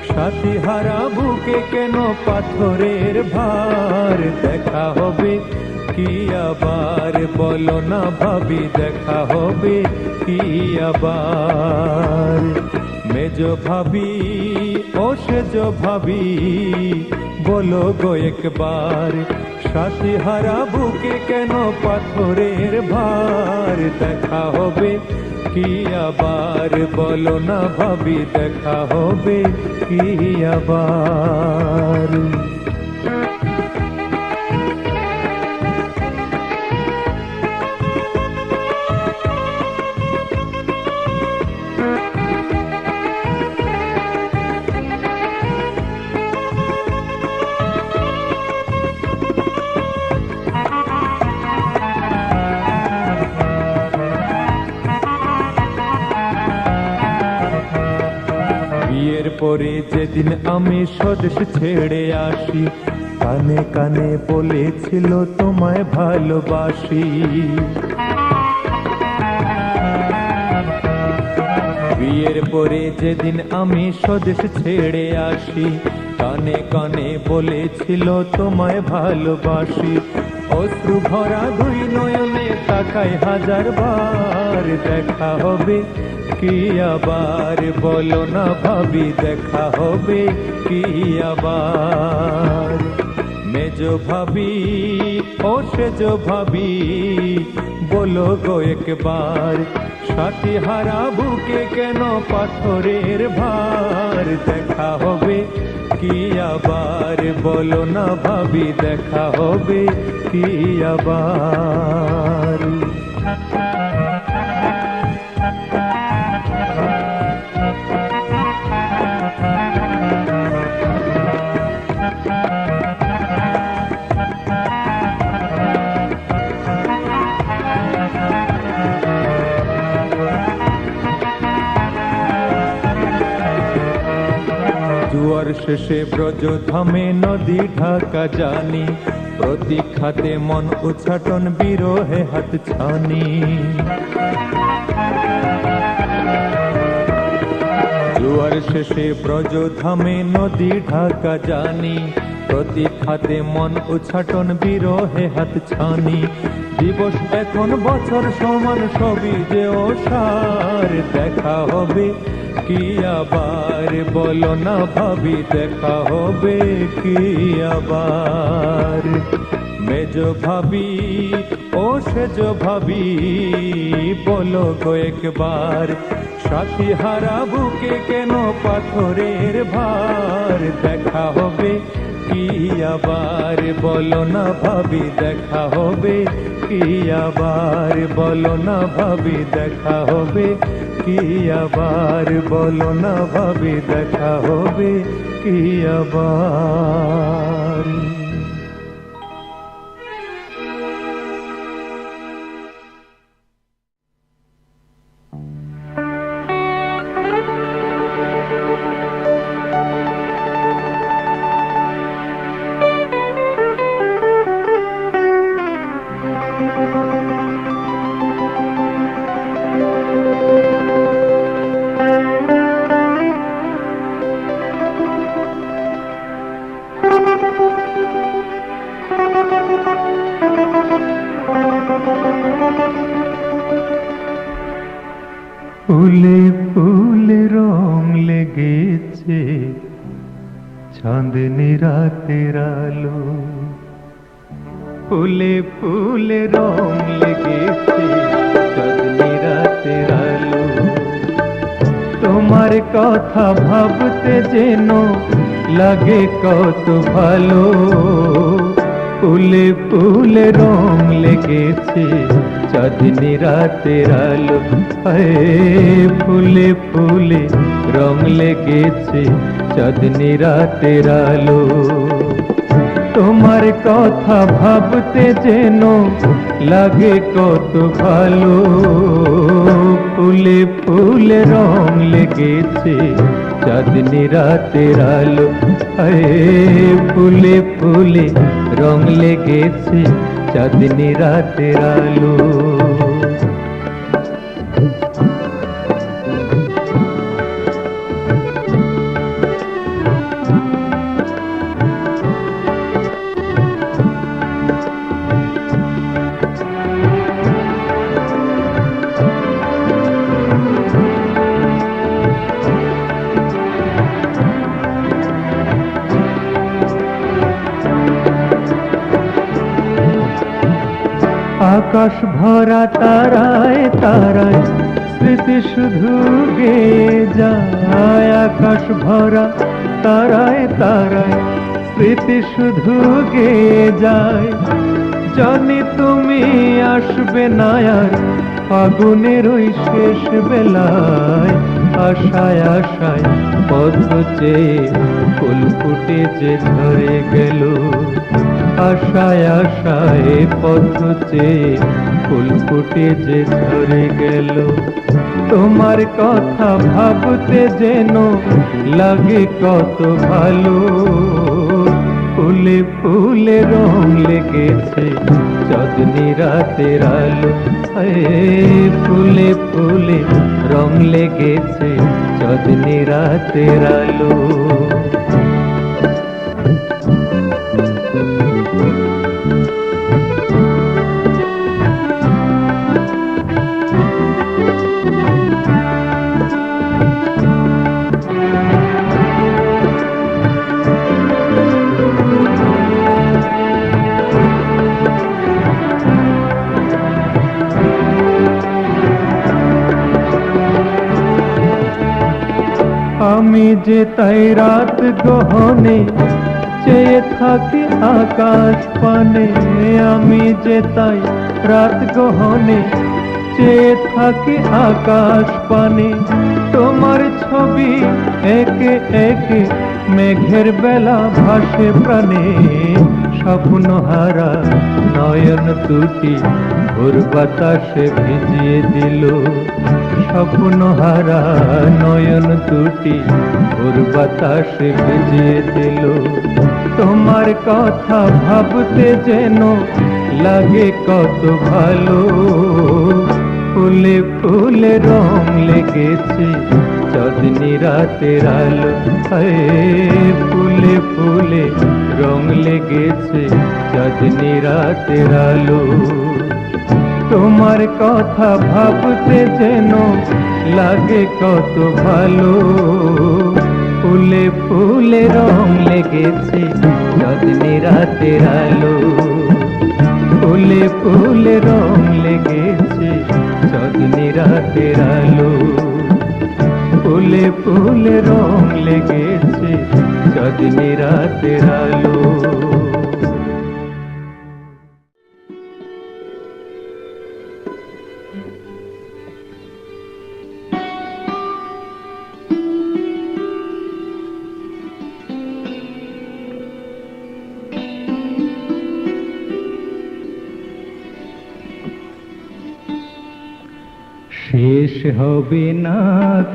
साथी हारा बुके केनो पाथरेर भार। देखा होबे कि आबार, बोलो ना भाभी देखा होबे कि आबार। मैं जो भाभी ओ से जो भाभी बोलो गो एक बार। साथी हारा बुके केनो पाथरेर भार। देखा होबे कि आबार, बोलो ना भाभी देखा होबे कि आबार। পরে যেদিন আমি স্বদেশ ছেড়ে আসি, কানে কানে বলেছিল তোমায় ভালোবাসি। বিয়ের পরে যেদিন আমি স্বদেশ ছেড়ে আসি, কানে কানে বলেছিল তোমায় ভালোবাসি। অশ্রু ভরা দুই নয়নে তাকাই হাজার বার। দেখা হবে কি আবার, বলো না ভাবি দেখা হবে কি আবার। मैं जो भाभी ओ से जो भाभी बोलो गो एक बार। সাথী হারা বুকে কেন পাথরের ভার, দেখা হবে কি আবার, বলো না ভাবি, দেখা হবে কি আবার। জুয়ার শেষে ব্রজ ধামে নদী ঢাকা জানি, প্রতি খাতে মন উচ্ছাটন বিরহে হাত ছানি। জুয়ার শেষে ব্রজ ধামে নদী ঢাকা জানি, প্রতি খাতে মন উচ্ছাটন বিরহে হাত ছানি। দিবস এখন বছর সমান সবই যে ওসার, দেখা হবে কি আবার, বলো না ভাবি, দেখা হবে কি আবার। মেজ ভাবি ও সেজ ভাবি, বলো গো একবার, সাথী হারা বুকে কেন পাথরের ভার, দেখা হবে কি আবার, বলো না ভাবি, দেখা হবে কি আবার, বলো না ভাবি, দেখা হবে কি আবার, বলো না ভাবি, দেখা হবে কি আবার। ফুলে ফুলে রং লেগেছে চাঁদনি রাতের আলো, ফুলে ফুলে রং লেগেছে চাঁদনি রাতের আলো। তোমার কথা ভাবতে যেন লাগে কত ভালো, ফুলে ফুলে রং লেগেছে চাঁদনি রাতের আলো। ফুলে ফুলে রং লেগেছে চাঁদনি রাতের আলো। তোমার কথা ভাবতে যেন লাগে কত ভালো, ফুলে ফুলে রং লেগেছে চাঁদনি রাতের আলো। ফুলে ফুলে রং লেগেছে চাঁদনি রাতের আলো। আকাশ ভরা তারায় তারায় স্মৃতি শুধু গেয়ে যায়, আকাশ ভরা তারায় তারায় স্মৃতি শুধু গেয়ে যায়। জানি তুমি আসবে না আর ফাগুনের ওই শেষ বেলায়, আশায় আশায় পথ চেয়ে ফুল ফুটে যে ঝরে গেল, আশায় আশায় পথ চেয়ে ফুল ফুটে যে ঝরে গেল। তোমার কথা ভাবতে যেন লাগে কত ভালো, ফুলে ফুলে রং লেগেছে চাঁদনি রাতের আলো। ফুলে ফুলে রং লেগেছে চাঁদনি রাতের আলো। আমি যে তাই রাত গহনে চেয়ে থাকি আকাশ পানে, আমি যে তাই রাত গহনে চেয়ে থাকি আকাশ পানে। তোমার ছবি একে একে মেঘের বেলা ভাসে প্রাণে, স্বপ্ন হারা নয়ন দুটি ভোর বাতাসে ভিজিয়ে দিল, স্বপ্ন হারা নয়ন দুটি ভোর বাতাসে ভিজিয়ে দিল। তোমার কথা ভাবতে যেন লাগে কত ভালো, ফুলে ফুলে রং লেগেছে চাঁদনি রাতের আলো, ফুলে ফুলে রং লেগেছে চাঁদনি রাতের আলো। তোমার কথা ভাবতে যেন লাগে কত ভালো, ফুলে ফুলে রং লেগেছে চাঁদনি রাতের আলো, ফুলে ফুলে রং লেগেছে চাঁদনি রাতের আলো, ফুলে ফুলে রং লেগেছে চাঁদনি রাতের আলো। শেষ হবে না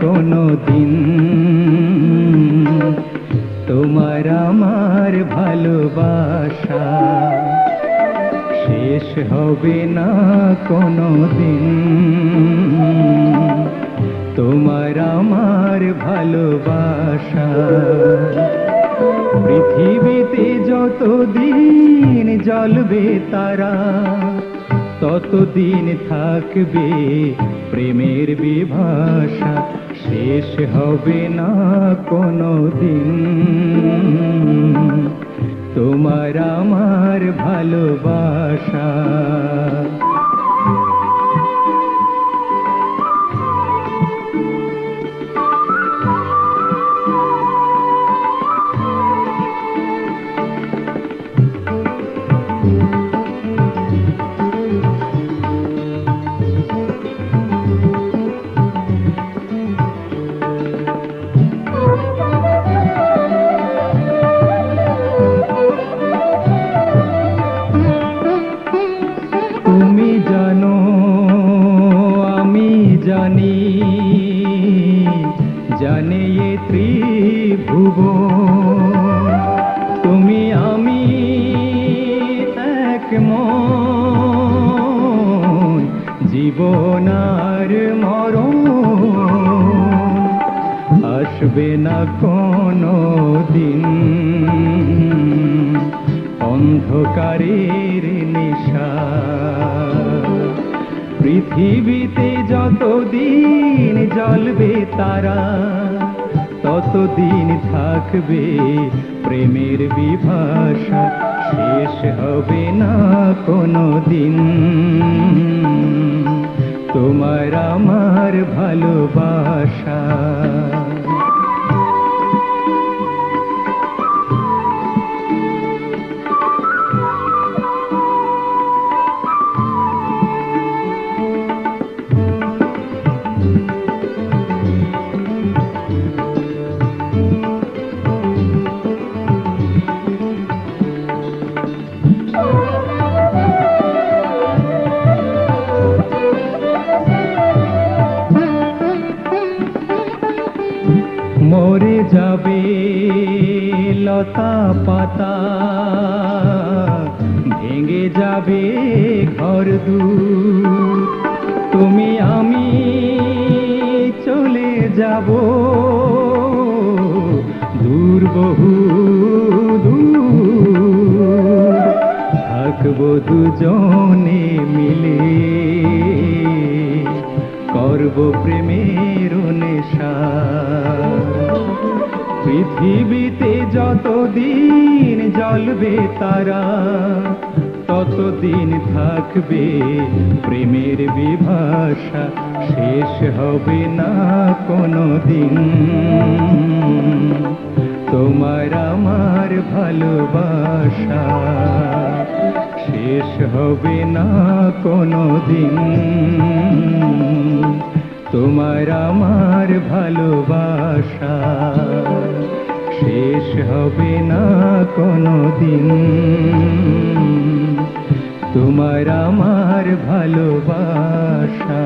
কোনো দিন তোমার আমার ভালোবাসা, শেষ হবে না কোনো দিন তোমার আমার ভালোবাসা। পৃথিবীতে যতদিন জ্বলবে তারা, ততদিন থাকবে প্রেমের বিভাষা, শেষ হবে না কোনো দিন তোমার আমার ভালোবাসা। তুমি জানো আমি জানি, জানে এ ত্রিভুবন, তুমি আমি এক মন, জীবন আর মরণ আসবে না কোনো দিন অন্ধকারের নিশা। পৃথিবীতে যতদিন জ্বলবে তারা, ততদিন থাকবে প্রেমের বিভাষা, শেষ হবে না কোনো দিন তোমার আমার ভালোবাসা। মরে যাবে লতা পাতা, ভেঙে যাবে ঘরদুয়ার, তুমি আমি চলে যাব দূর বহু দূর, থাকবো দুজনে মিলে করব প্রেমের নেশা। পৃথিবীতে যতদিন জ্বলবে তারা, তত কতদিন থাকবে প্রেমের বিভাষা, শেষ হবে না কোনো দিন। তোমার আমার ভালোবাসা শেষ হবে না কোনো দিন। তোমার আমার ভালোবাসা শেষ হবে না কোনো দিন। তোমার আমার ভালোবাসা।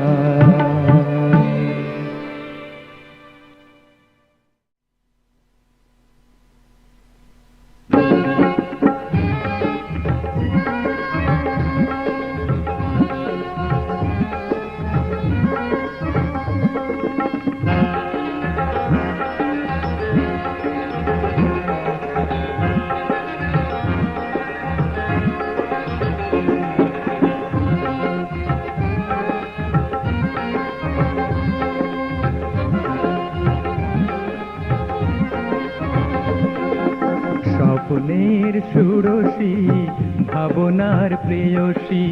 স্বপ্নের সুরসী ভাবনার প্রেয়সী,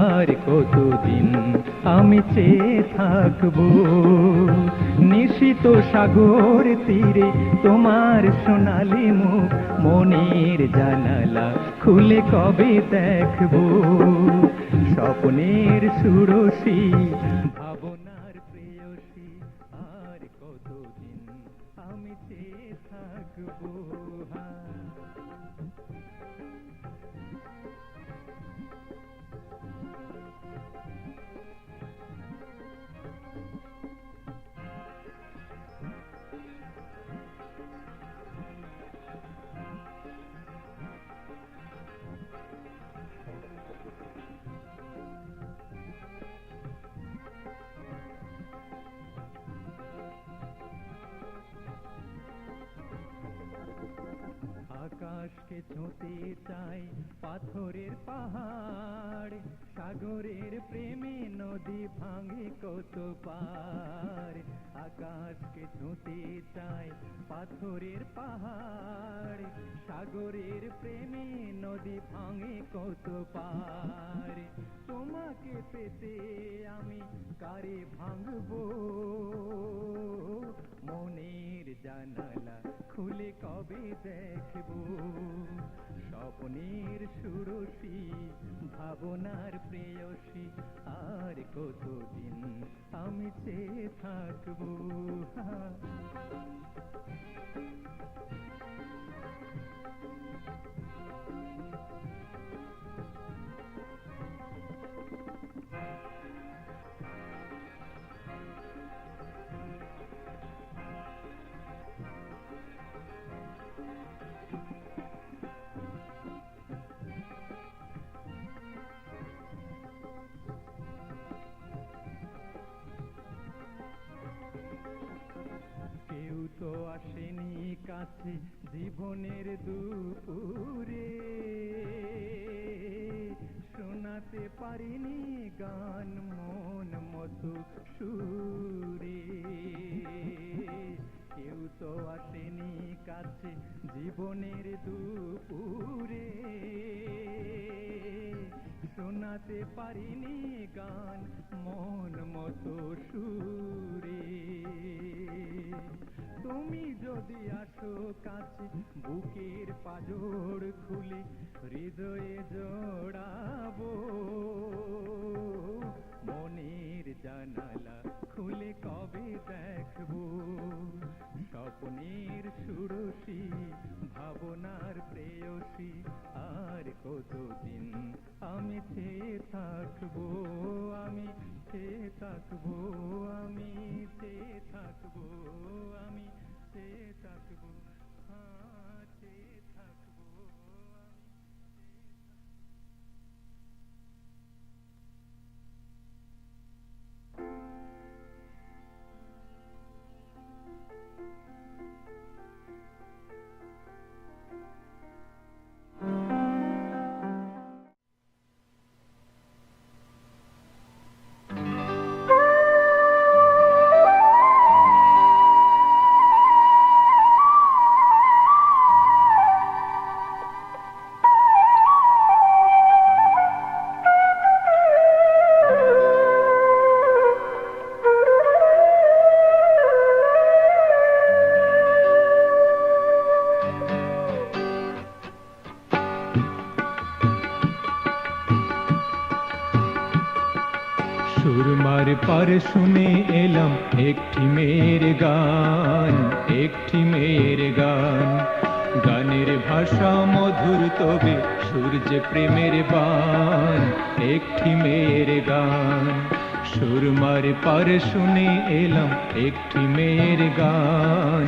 আর কতদিন আমি চেয়ে থাকবো নিশিত সাগর তীরে তোমার সোনালি মুখ, মনের জানালা খুলে কবে দেখবো। স্বপ্নের সুরসী ভাবনার প্রেয়সী, আর কতদিন আমি চেয়ে থাকবো। আকাশকে ছুঁতে চাই পাথরের পাহাড়, সাগরের প্রেমে নদী ভাঙে কত পার। আকাশকে ছুঁতে চাই পাথরের পাহাড়, সাগরের প্রেমে নদী ভাঙে কত পার। তোমাকে পেতে আমি কারে ভাঙবো, মনের জানালা খুলে কবে দেখবো। স্বপ্নের সুরসী ভাবনার প্রেয়সী, আর কতদিন আমি চেয়ে থাকবো। কেউ তো আসেনি কাছে জীবনের দুপুরে, শোনাতে পারিনি গান মন মতো সুরে। কেউ তো আসেনি কাছে জীবনের দুপুরে, শোনাতে পারিনি গান মন মতো সুরে। তুমি যদি আসো কাছে বুকের পাজর খুলে হৃদয়ে জড়াবো, মনের জানালা খুলে কবে দেখবো। স্বপ্নের সুরসী ভাবনার প্রেয়সী, আর কতদিন আমি চেয়ে থাকবো, আমি চেয়ে থাকবো, আমি চেয়ে থাকবো, আমি চেয়ে থাকবো, চেয়ে থাকবো। সুরমার পারে শুনে এলাম একটি মেয়ের গান, একটি মেয়ের গান। গানের ভাষা মধুর তবে সূর্য প্রেমের বান, একটি মেয়ের গান। সুরমার পারে শুনে এলাম একটি মেয়ের গান,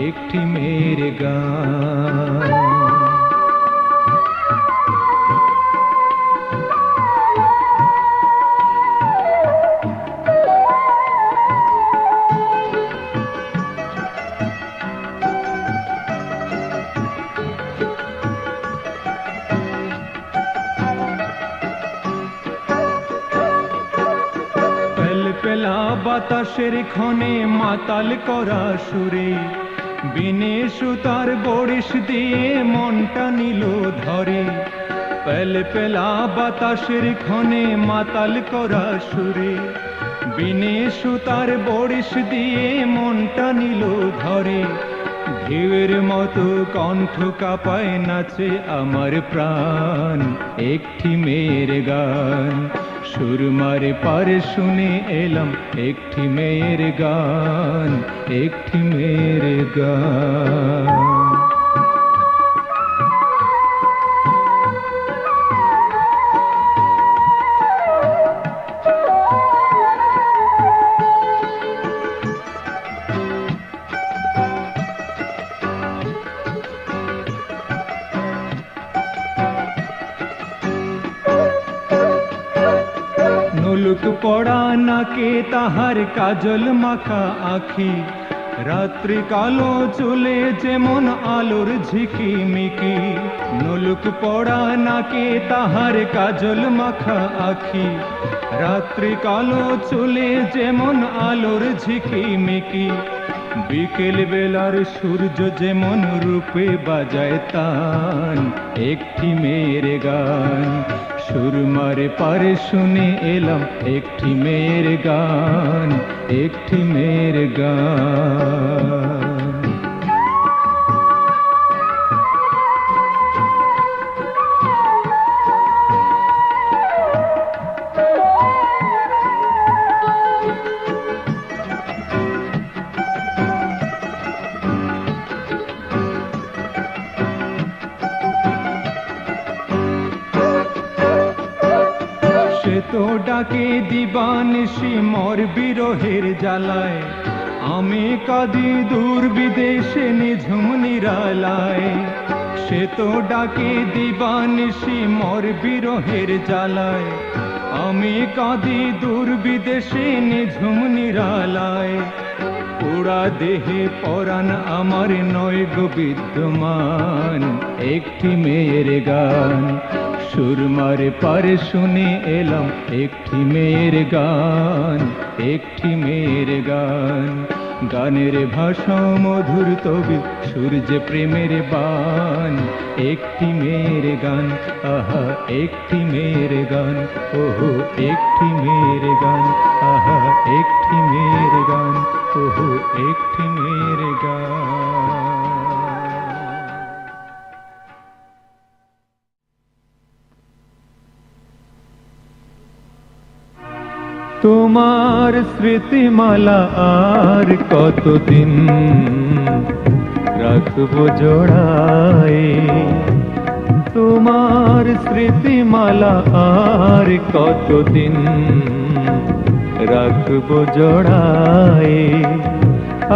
একটি মেয়ের গান। পেলা বাতাসের ক্ষণে মাতাল করা সুরে, বিনে সুতার বরিশ দিয়ে মনটা নিল ধরে। পেলা বাতাসের ক্ষণে মাতাল করা সুরে, বিনে সুতার বরিশ দিয়ে মনটা নিল ধরে। ঢেউয়ের মতো কণ্ঠ কাঁপায় নাচে আমার প্রাণ, একটি মেয়ের গান। সুরমার পারে শুনে এলাম একটি মেয়ের গান, একটি মেয়ের গান। নুলুক পড়া নাকে তাহার কাজল মাখা আখি, রাত্রি কালো চুলে যেমন আলোর ঝিকিমিকি। নুলুক পড়া নাকে তাহার কাজল মাখা আখি, রাত্রি কালো চুলে যেমন আলোর ঝিকিমিকি। বিকেল বেলার সূর্য যেমন রূপে বাজায় তান, একটি মেয়ের গান। সুরমার পারে শুনে এলাম একটি মেয়ের গান, একটি মেয়ের গান। সে তো ডাকে দিবানিশি মোর বিরহের জ্বালায়, আমি কাঁদি দূর বিদেশে নিঝুম নিরালায়। সে তো ডাকে দিবানিশি মোর বিরহের জ্বালায়, আমি কাঁদি দূর বিদেশে নিঝুম নিরালায়। পোড়া দেহে পরাণ আমার নয় গো বিদ্যমান, একটি মেয়ের গান। সুরমার পারে শুনে এলাম একটি মেয়ের গান, একটি মেয়ের গান। গানের ভাষা মধুর তবে সূর্য প্রেমের বান, একটি মেয়ের গান। আহা একটি মেয়ের গান, ওহো একটি মেয়ের গান। আহা একটি মেয়ের গান, ওহো একটি মেয়ের গান। তোমার স্মৃতিমালা আর কতদিন রাখবো জোড়ায়, তোমার স্মৃতিমালা আর কতদিন রাখবো জোড়ায়।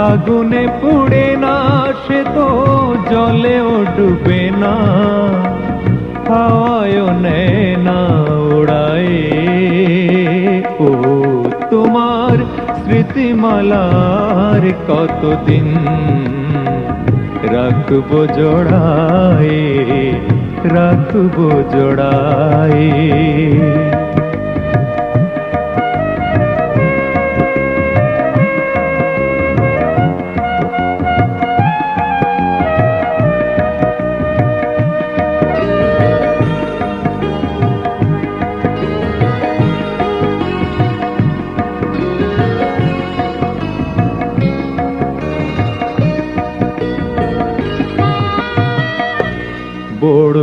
আগুনে পুড়ে না সে তো জলেও ডুবে না, হাওয়ায়ও নেয় না ওড়ায়। ও তোমার স্মৃতিমালার কতদিন রাখবো জোড়ায়, রাখবো জোড়ায়। বড়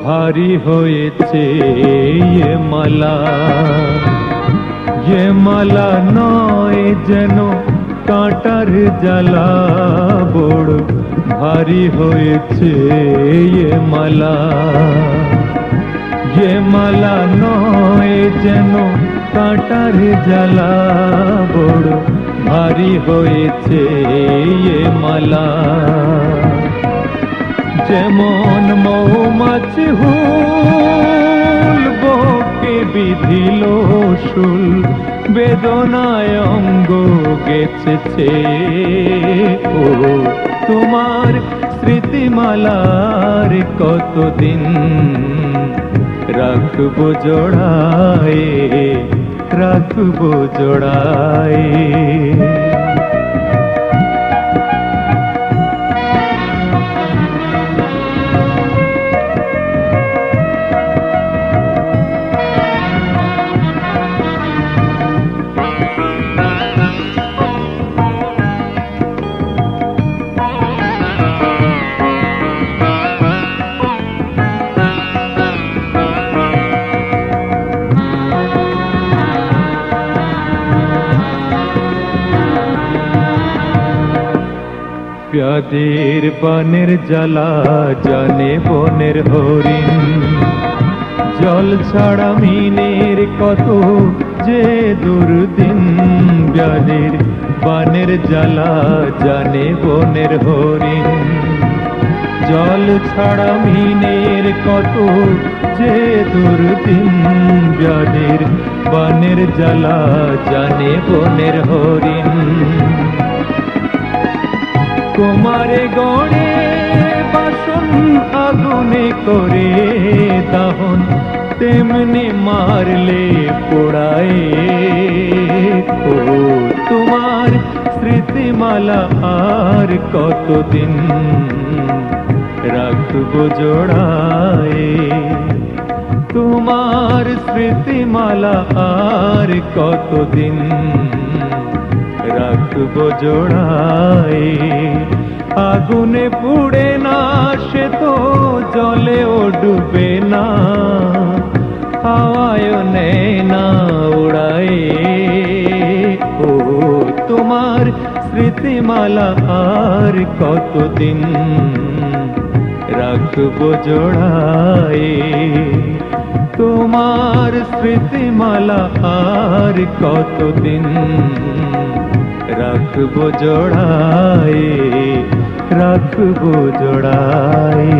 ভারী হয়েছে এ মালা, যে মালা নয় যেন কাঁটার জ্বালা, বড় ভারী হয়েছে এ মালা। যে মালা নয় যেন কাঁটার জ্বালা, বড় ভারী হয়েছে এ মালা। যেমন মৌমাছি হুল বকে বিধিল শুল, বেদনায় অঙ্গ গেছেছে। ও তোমার স্মৃতিমালার কতদিন রাখবো জোড়ায়, রাখবো জোড়ায়। ব্যাধির বানের জ্বালা জানে বনের হরিণ, জল ছাড়া মিনের কত যে দুর্দিন। ব্যাধির বানের জ্বালা জানে বনের হরিণ, জল ছাড়া মিনের কত যে দুর্দিন। ব্যাধির বানের জ্বালা জানে বনের হরিণ। তোমারে গড়ে বাসন আগুনে করে দহন, তেমনি মারলে পোড়ায়। ও তোমার স্মৃতিমালা আর কতদিন রাখবো জোড়ায়। তোমার স্মৃতিমালা আর কতদিন রাখবো জোড়ায়। আগুনে পুড়ে না সে তো জলেও ডুবে না, হাওয়ায় নেয় না উড়ায়। ও তোমার স্মৃতিমালা আর কতদিন রাখবো জোড়ায়। তোমার স্মৃতিমালা আর কতদিন রাখবো জোড়ায়, রাখবো জোড়ায়।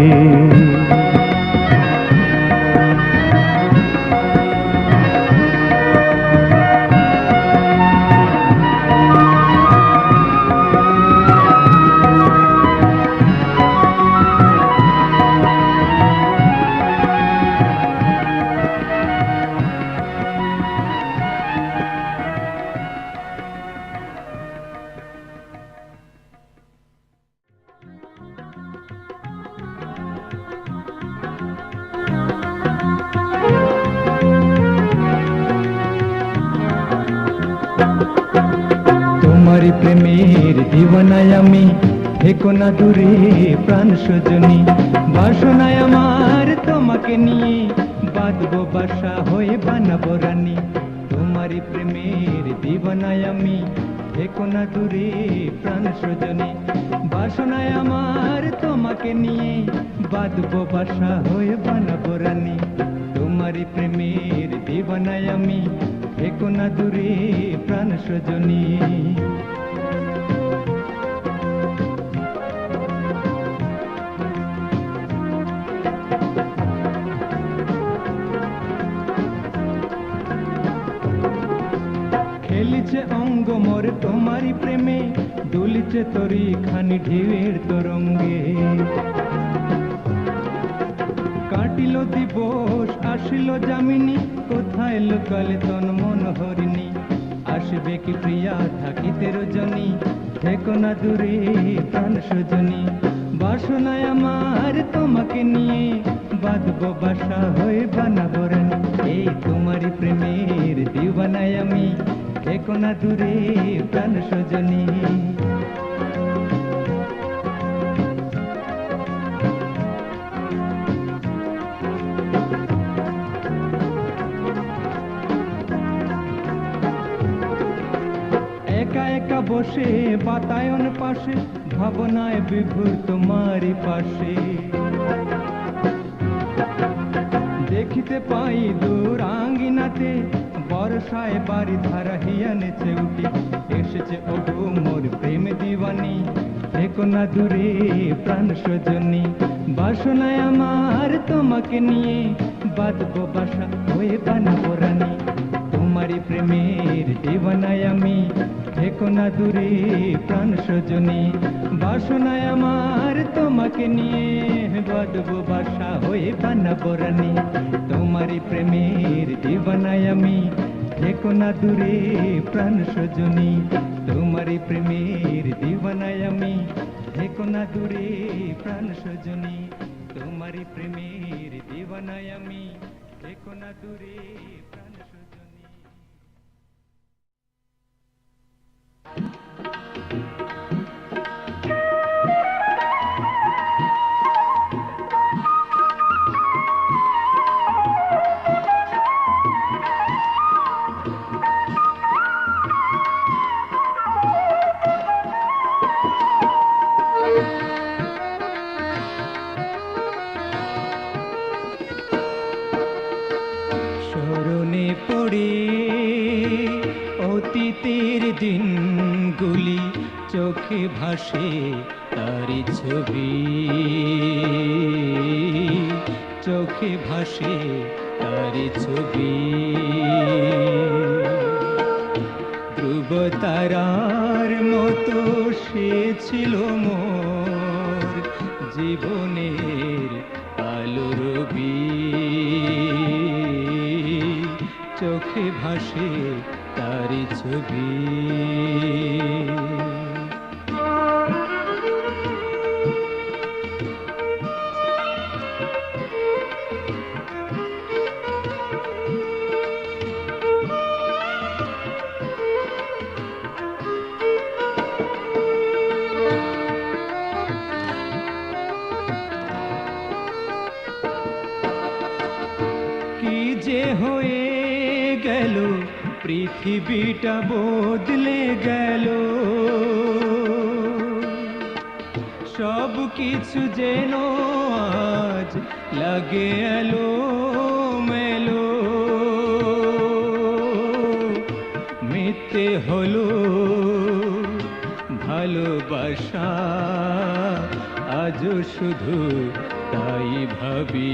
তোমারি প্রেমের দিওয়ানায় আমি, থেকো না দূরে প্রাণ সজনী। বাসনায় আমার তোমাকে নিয়ে, বাঁধবো বাসা হয়ে বানাবো রানী। তোমারি প্রেমের দিওয়ানায় আমি, থেকো না দূরে প্রাণ সজনী। বাসনায় আমার তোমাকে নিয়ে, বাঁধবো বাসা হয়ে বানাবো রানী। তোমারি প্রেমের দিওয়ানায় আমি, থেকো না দূরে প্রাণ সজনী। খেলিছে অঙ্গ মোর তোমারি প্রেমে, দুলিছে তরি খানি ঢেউয়ের তরঙ্গে। কাটিল দিবস আসিল যামিনী, কোথায় লুকালে তন মন হরিণী। আসবে কি প্রিয়া থাকিতে রজনী, থেকো না দূরে প্রাণ সজনী। বাসনায় আমার তোমাকে নিয়ে, বাঁধবো বাসা হয়ে বানাবো রানী। এই তোমারি প্রেমের দিওয়ানায় আমি, থেকো না দূরে প্রাণ সজনী। বসে বাতায়ন পাশে, ভাবনায় বিভোর তোমারই পাশে। দেখিতে পাই দূর আঙ্গিনাতে, বর্ষায় বাড়ি ধারা হিয়া নেচে উঠি। এসেছে ওগো মোর প্রেম দিওয়ানি, থেকো না দূরে প্রাণ সজনী। বাসনায় আমার তোমাকে নিয়ে, বাঁধবো বাসা হয়ে বানাবো রানী। তোমারই প্রেমের দিওয়ানায় আমি, থেকো না দূরে প্রাণ সজনী। বাসনায় আমার তোমাকে নিয়ে, বাঁধবো বাসা হয়ে বানাবো রানী। তোমারই প্রেমের দিওয়ানায় আমি, থেকো না দূরে প্রাণ সজনী। তোমারই প্রেমের দিওয়ানায় আমি, থেকো না দূরে প্রাণ সজনী। তোমারই প্রেমের দিওয়ানায় আমি, থেকো না দূরে প্রাণ সজনী। স্মরণে পড়ে অতীতের দিনগুলি, চোখে ভাসে তারি ছবি। চোখে ভাসে তারি ছবি। ধ্রুব তারার মতো সে ছিল মোর জীবনের আলো রবি। চোখে ভাসে তারি ছবি। কি যে হয়ে গেল, পৃথিবীটা বদলে গেল। সব কিছু যেন আজ লাগে এলো মেলো। মিথ্যে হলো ভালোবাসা, আজও শুধু তাই ভাবি।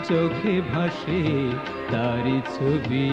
চোখে ভাসে তারি ছবি।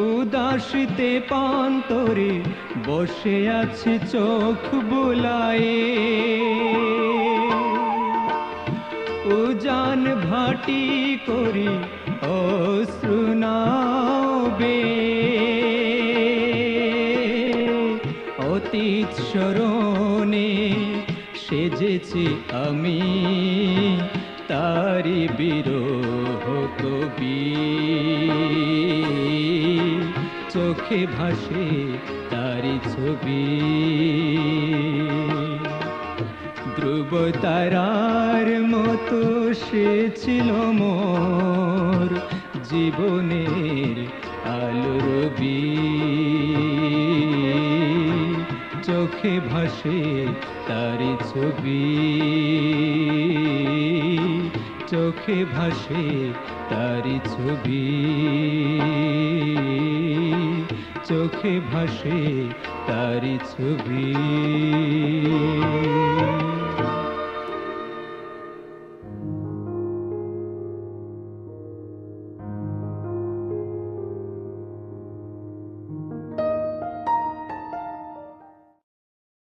উদাসীতে পান্তরে বসে আছে চোখ বুলায়ে। উজান ভাটি করি অশ্রু নাবে। অতীত স্মরণে সেজেছি আমি, তারি বিরহ কবি। চোখে ভাসে তারি ছবি। ধ্রুব তারার মতো সে ছিল মোর জীবনের আলো রবি। চোখে ভাসে তারি ছবি। চোখে ভাসে তারি ছবি। চোখে ভাসে তারি ছবি।